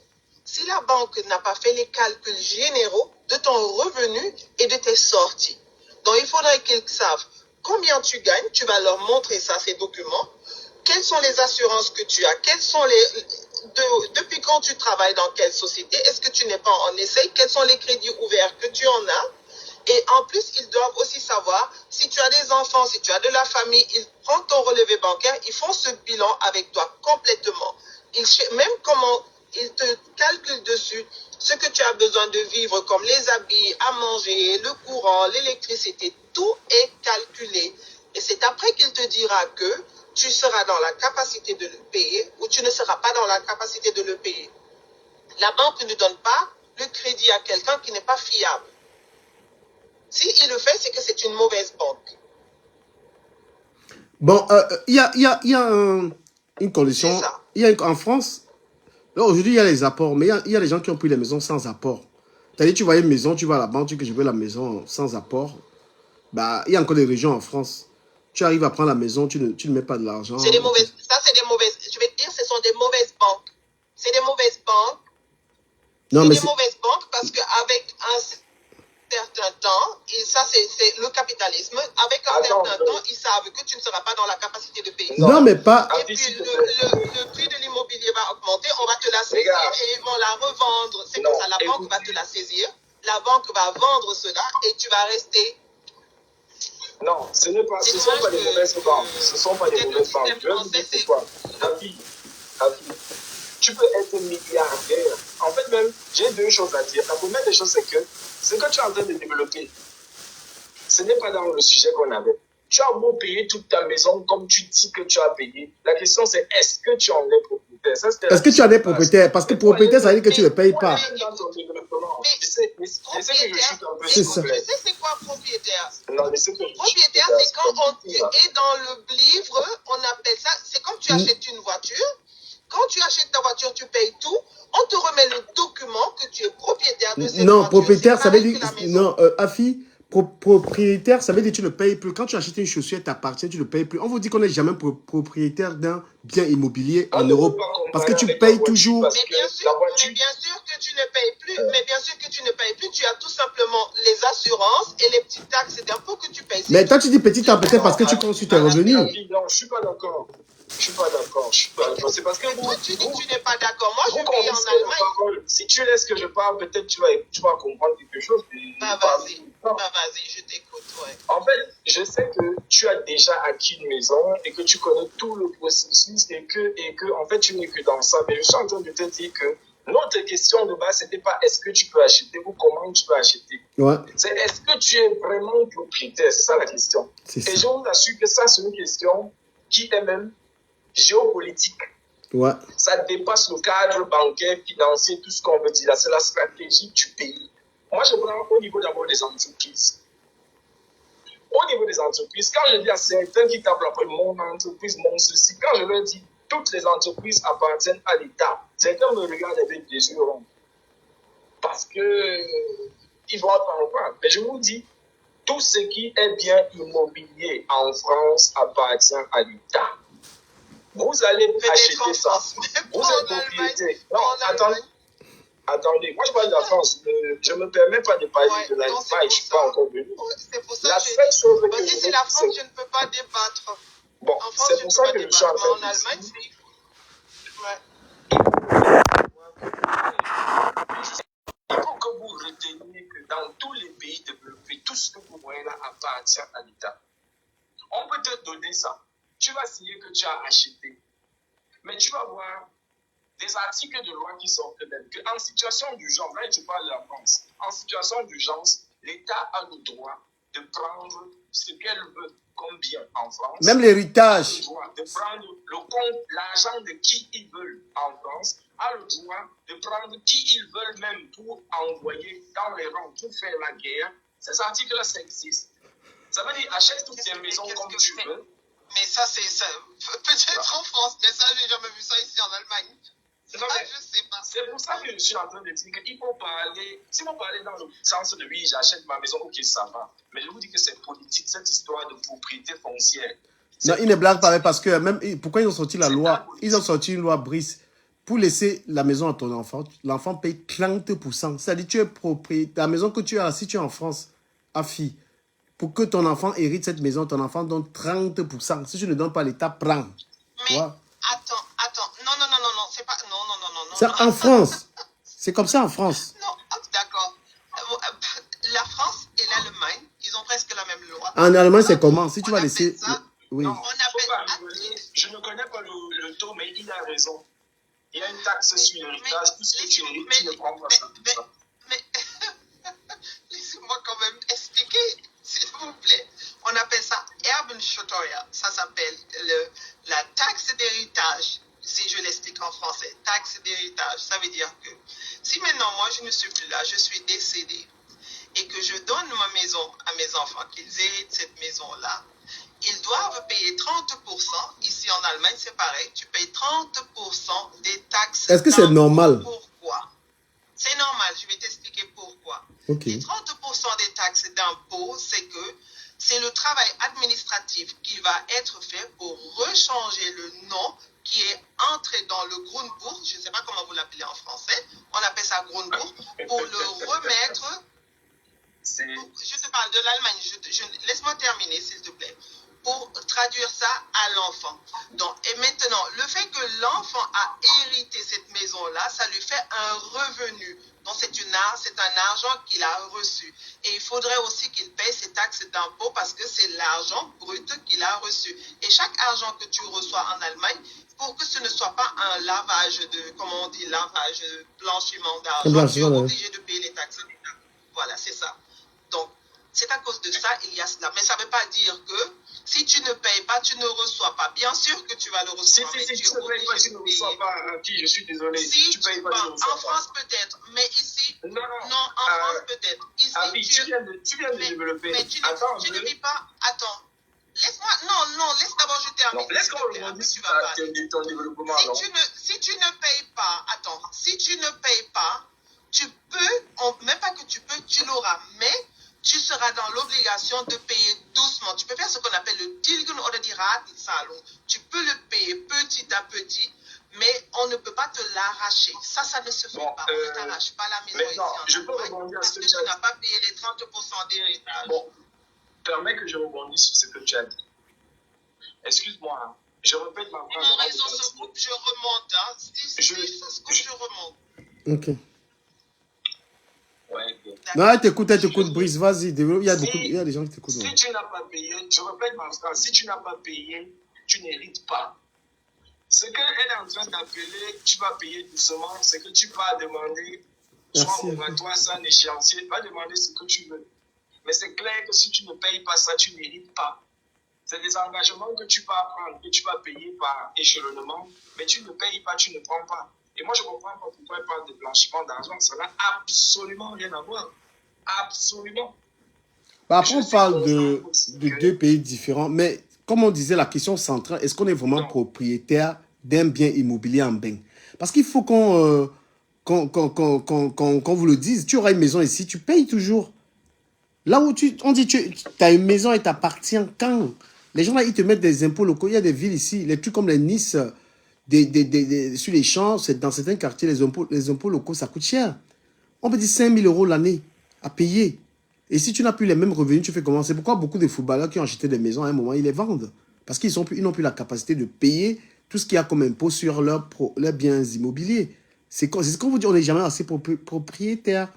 si la banque n'a pas fait les calculs généraux de ton revenu et de tes sorties. Donc, il faudrait qu'ils savent combien tu gagnes. Tu vas leur montrer ça, ces documents. Quelles sont les assurances que tu as? Quelles sont depuis quand tu travailles dans quelle société? Est-ce que tu n'es pas en essai? Quels sont les crédits ouverts que tu en as? Et en plus, ils doivent aussi savoir si tu as des enfants, si tu as de la famille, ils prennent ton relevé bancaire, ils font ce bilan avec toi complètement. Même comment ils te calculent dessus ce que tu as besoin de vivre, comme les habits, à manger, le courant, l'électricité, tout est calculé. Et c'est après qu'il te dira que tu seras dans la capacité de le payer ou tu ne seras pas dans la capacité de le payer. La banque ne donne pas le crédit à quelqu'un qui n'est pas fiable. S'il le fait, c'est que c'est une mauvaise banque. Bon, il y a une condition. C'est ça. En France, là, aujourd'hui, il y a les apports, mais il y a des gens qui ont pris les maisons sans apport. C'est-à-dire, tu vois une maison, tu vas à la banque, tu dis que je veux la maison sans apport. Bah, il y a encore des régions en France. Tu arrives à prendre la maison, tu ne mets pas de l'argent. C'est des mauvaises. Ça, c'est des mauvaises. Je vais te dire, ce sont des mauvaises banques. C'est des mauvaises banques. Non, c'est mais des mauvaises banques parce qu'avec un certain temps, et ça, c'est le capitalisme. Avec un certain temps, ils savent que tu ne seras pas dans la capacité de payer. Non, mais pas. Et puis, le prix de l'immobilier va augmenter, on va te la saisir et ils vont la revendre. C'est comme ça, la banque va te la saisir. La banque va vendre cela et tu vas rester. Non, ce ne sont pas des mauvaises banques. Ce ne sont pas des mauvaises banques. Je vais vous dire pourquoi. Tu peux être milliardaire. En fait, même, j'ai deux choses à dire. La première des choses, c'est que ce que tu es en train de développer, ce n'est pas dans le sujet qu'on avait. Tu as beau payer toute ta maison comme tu dis que tu as payé. La question, c'est est-ce que tu en es propriétaire? Est-ce que tu en es propriétaire? Parce que propriétaire, ça veut dire que tu ne le payes pas. C'est ça. Tu sais c'est quoi propriétaire? Propriétaire, c'est quand tu es dans le livre, on appelle ça, c'est comme tu achètes une voiture. Quand tu achètes ta voiture, tu payes tout. On te remet le document que tu es propriétaire de cette voiture. Non, propriétaire, ça veut dire... Non, Afi, propriétaire, ça veut dire que tu ne payes plus. Quand tu achètes une chaussure, elle t'appartient, tu ne payes plus. On vous dit qu'on n'est jamais propriétaire d'un bien immobilier en Europe. Parce que tu payes toujours... Mais bien sûr que tu ne payes plus. Mais bien sûr que tu ne payes plus. Tu as tout simplement les assurances et les petites taxes et d'impôts que tu payes. Mais toi, tu dis petit à petit parce que tu comptes sur tes revenus. Non, je ne suis pas d'accord. C'est parce que toi, tu dis que tu n'es pas d'accord. Moi, je vis en Allemagne. Si tu laisses que je parle, peut-être tu vas comprendre quelque chose. Vas-y, je t'écoute. Ouais. En fait, je sais que tu as déjà acquis une maison et que tu connais tout le processus et que en fait, tu n'es que dans ça. Mais je suis en train de te dire que notre question de base, c'était pas est-ce que tu peux acheter ou comment tu peux acheter. Ouais. C'est est-ce que tu es vraiment propriétaire. C'est ça la question. Et je vous assure que ça, c'est une question qui est même géopolitique. Ouais. Ça dépasse le cadre bancaire, financier, tout ce qu'on veut dire. Là, c'est la stratégie du pays. Moi, je prends au niveau d'abord des entreprises. Au niveau des entreprises, quand je dis à certains qui tapent après mon entreprise, mon ceci, quand je leur dis toutes les entreprises appartiennent à l'État, certains me regardent avec des yeux ronds. Parce que ils vont en voir. Mais je vous dis, tout ce qui est bien immobilier en France appartient à l'État. Vous allez acheter ça. Vous êtes propriétaire. Non, attendez. Moi, je parle de la France. Je ne me permets pas de parler de l'Allemagne. Je ne suis pas encore venu. C'est pour ça la seule chose que si c'est la France, je ne peux pas débattre. Bon, c'est pour ça que je suis en train de dire. En Allemagne, il faut que vous reteniez que dans tous les pays développés, tout ce que vous voyez là appartient à l'État. On peut te donner ça. Tu vas signer que tu as acheté. Mais tu vas voir des articles de loi qui sortent même. Qu'en situation d'urgence, là je parle de la France, en situation d'urgence, l'État a le droit de prendre ce qu'elle veut comme bien en France. Même l'héritage. A le droit de prendre le compte, l'argent de qui ils veulent en France. A le droit de prendre qui ils veulent même pour envoyer dans les rangs, pour faire la guerre. Ces articles-là, ça existe. Ça veut dire, achète toutes ces maisons comme tu veux. Mais ça, c'est ça. Peut-être en France, mais ça, j'ai jamais vu ça ici en Allemagne. Je sais pas. C'est pour ça ça que je suis en train de dire qu'il faut parler. Si vous parlez dans le sens de oui, j'achète ma maison, ok, ça va. Mais je vous dis que c'est politique, cette histoire de propriété foncière. Non, il ne blague pas parce que même pourquoi ils ont sorti la loi? Ils ont sorti une loi Brice pour laisser la maison à ton enfant. L'enfant paye 30%. C'est-à-dire tu es propriétaire. La maison que tu as, si tu es en France, à fille, pour que ton enfant hérite cette maison, ton enfant donne 30%. Si tu ne donnes pas, l'État prend. Mais Ouais. attends. Non, c'est pas. Non. C'est en France. C'est comme ça en France. Non, d'accord. La France et l'Allemagne, ils ont presque la même loi. En Allemagne, c'est comment? Si tu On vas appelle laisser... ça- Oui. Non, On faut appelle pas rigoler. Je ne connais pas le taux, mais il a raison. Il y a une taxe sur l'héritage. Tout ce que tu hérites, tu ne prends pas ça. Mais laissez-moi quand même expliquer, s'il vous plaît. On appelle ça Erbschutsteuer. Ça s'appelle la taxe d'héritage. Si je l'explique en français, taxe d'héritage, ça veut dire que si maintenant moi je ne suis plus là, je suis décédé et que je donne ma maison à mes enfants, qu'ils héritent cette maison-là, ils doivent payer 30%. Ici en Allemagne, c'est pareil, tu payes 30% des taxes. Est-ce que c'est d'impôt. normal? Pourquoi? C'est normal, je vais t'expliquer pourquoi. Ok. Les 30% des taxes d'impôt, c'est que c'est le travail administratif qui va être fait pour rechanger le nom qui est entré dans le Grundbuch, je ne sais pas comment vous l'appelez en français, on appelle ça Grundbuch, pour le remettre. Je te parle de l'Allemagne, laisse-moi terminer s'il te plaît, pour traduire ça à l'enfant. Donc, et maintenant, le fait que l'enfant a hérité cette maison-là, ça lui fait un revenu. Donc, c'est un argent qu'il a reçu. Et il faudrait aussi qu'il paye ses taxes d'impôt parce que c'est l'argent brut qu'il a reçu. Et chaque argent que tu reçois en Allemagne, pour que ce ne soit pas un lavage de, comment on dit, lavage, blanchiment d'argent, tu es obligé de payer les taxes d'État. Voilà, c'est ça. Donc, c'est à cause de ça, il y a cela. Mais ça ne veut pas dire que si tu ne payes pas, tu ne reçois pas. Bien sûr que tu vas le recevoir. Si tu ne payes pas, tu ne reçois pas. Je suis désolé. Si tu payes pas, tu ne reçois en France peut-être, mais ici, non, en France peut-être. Ici, tu viens de développer. Mais tu ne vis pas. Attends. Laisse-moi. Non, laisse d'abord je termine. Non, laisse-moi rebondir sur ton développement. Si tu ne payes pas, attends, si tu ne payes pas, tu peux, même pas que tu peux, tu l'auras, mais tu seras dans l'obligation de payer doucement. Tu peux faire ce qu'on appelle le Tilgen oder die Ratenzahlung. Tu peux le payer petit à petit, mais on ne peut pas te l'arracher. Ça ne se fait pas. On ne t'arrache pas la maison ici en je peux rebondir à parce ce que que tu tu n'as pas payé les 30% d'héritage. Bon, permets que je rebondisse sur ce que tu as dit. Excuse-moi, je répète ma phrase. Mon réseau se coupe, je remonte. Hein. Si ça se coupe, je remonte. Ok. Ouais, non, elle t'écoute, Brice, vas-y, développe. Il y a des gens qui t'écoutent. Si tu n'as pas payé, je répète ma phrase, si tu n'as pas payé, tu n'hérites pas. Ce qu'elle est en train d'appeler, tu vas payer doucement, c'est que tu vas demander, soit moratoire, soit un échéancier, va demander ce que tu veux. Mais c'est clair que si tu ne payes pas ça, tu n'hérites pas. C'est des engagements que tu vas prendre, que tu vas payer par échelonnement, mais tu ne payes pas, tu ne prends pas. Et moi, je ne comprends pas pourquoi elle parle de blanchiment d'argent. Ça n'a absolument rien à voir. Absolument. Après, on parle de deux pays différents, mais comme on disait, la question centrale, est-ce qu'on est vraiment propriétaire d'un bien immobilier en bain? Parce qu'il faut qu'on vous le dise. Tu auras une maison ici, tu payes toujours. Là où on dit tu as une maison et t'appartient quand? Les gens là, ils te mettent des impôts locaux. Il y a des villes ici, les trucs comme les Nice, sur les champs, dans certains quartiers, les impôts locaux, ça coûte cher. On peut dire 5 000 € l'année à payer. Et si tu n'as plus les mêmes revenus, tu fais comment? C'est pourquoi beaucoup de footballeurs qui ont acheté des maisons, à un moment, ils les vendent. Parce qu'ils n'ont plus la capacité de payer tout ce qu'il y a comme impôt sur leurs biens immobiliers. C'est ce qu'on vous dit, on n'est jamais assez propriétaire.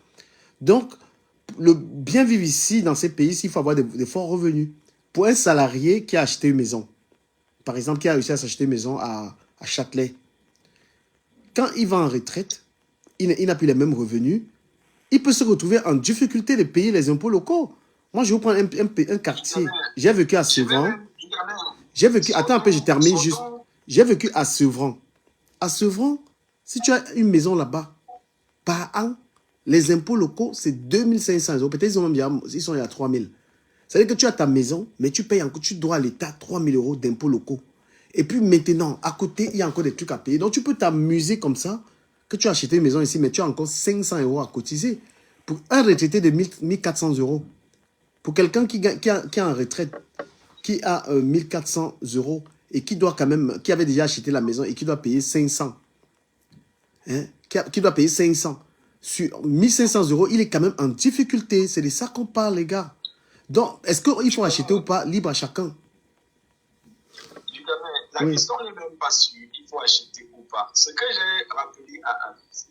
Donc, le bien vivre ici, dans ces pays, il faut avoir des forts revenus. Pour un salarié qui a acheté une maison, par exemple, qui a réussi à s'acheter une maison à Châtelet, quand il va en retraite, il n'a plus les mêmes revenus, il peut se retrouver en difficulté de payer les impôts locaux. Moi, je vais vous prendre un quartier. J'ai vécu à Sevran. Attends un peu, je termine juste. J'ai vécu à Sevran. À Sevran, si tu as une maison là-bas, par an, les impôts locaux, c'est 2 500 €. Peut-être ils sont à 3 000. C'est-à-dire que tu as ta maison, mais tu payes encore, tu dois à l'État 3 000 € d'impôts locaux. Et puis maintenant, à côté, il y a encore des trucs à payer. Donc, tu peux t'amuser comme ça. que tu as acheté une maison ici, mais tu as encore 500 € à cotiser. Pour un retraité de 1400 €. Pour quelqu'un qui est en retraite, qui a 1400 € et qui doit quand même, qui avait déjà acheté la maison et qui doit payer 500. Hein, qui doit payer 500. Sur 1500 €, il est quand même en difficulté. C'est de ça qu'on parle, les gars. Donc, est-ce qu'il faut acheter ou pas? Libre à chacun. La question n'est même pas sûre, il faut acheter ou pas. Ce que j'ai rappelé à Alice,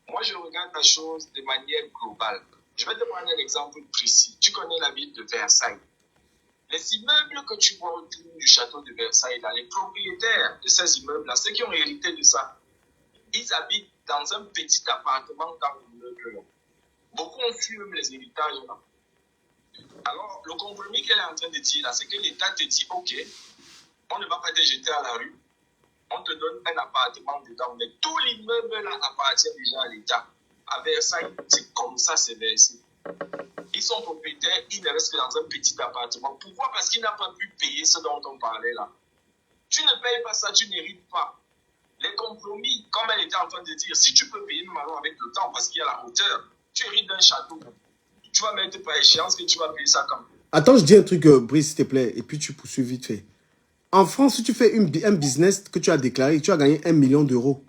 moi je regarde la chose de manière globale. Je vais te prendre un exemple précis. Tu connais la ville de Versailles. Les immeubles que tu vois autour du château de Versailles, là, les propriétaires de ces immeubles-là, ceux qui ont hérité de ça, ils habitent dans un petit appartement dans l'immeuble. Beaucoup ont fui même les héritages là. Alors, le compromis qu'elle est en train de dire là, c'est que l'État te dit, ok, on ne va pas te jeter à la rue, on te donne un appartement dedans, mais tout l'immeuble là appartient déjà à l'État. À Versailles, c'est comme ça, c'est versé. Ils sont propriétaires, ils ne restent que dans un petit appartement. Pourquoi? Parce qu'ils n'ont pas pu payer ce dont on parlait là. Tu ne payes pas ça, tu n'hérites pas. Les compromis, comme elle était en train de dire, si tu peux payer nous allons avec le temps, parce qu'il y a la hauteur, tu hérites d'un château. Tu vas mettre par échéance que tu vas payer ça comme. Attends, je dis un truc, Brice, s'il te plaît, et puis tu poursuis vite fait. En France, si tu fais un business que tu as déclaré, tu as gagné 1 million d'euros.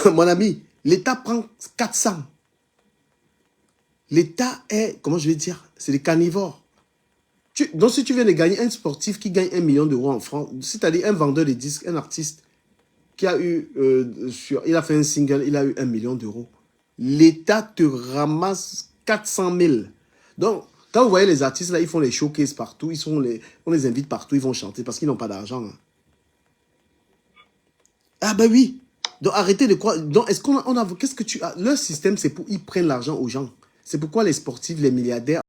Mon ami, l'État prend 400. L'État est, comment je vais dire, c'est des carnivores. Donc, si tu viens de gagner un sportif qui gagne 1 million d'euros en France, c'est-à-dire un vendeur de disques, un artiste qui a eu, il a fait un single, il a eu 1 million d'euros. L'État te ramasse 400 000. Donc, quand vous voyez les artistes, là, ils font les showcases partout, on les invite partout, ils vont chanter parce qu'ils n'ont pas d'argent. Hein. Ah ben oui. Donc, arrêtez de croire. Donc, est-ce qu'on a qu'est-ce que tu as? Leur système, c'est pour ils prennent l'argent aux gens. C'est pourquoi les sportifs, les milliardaires,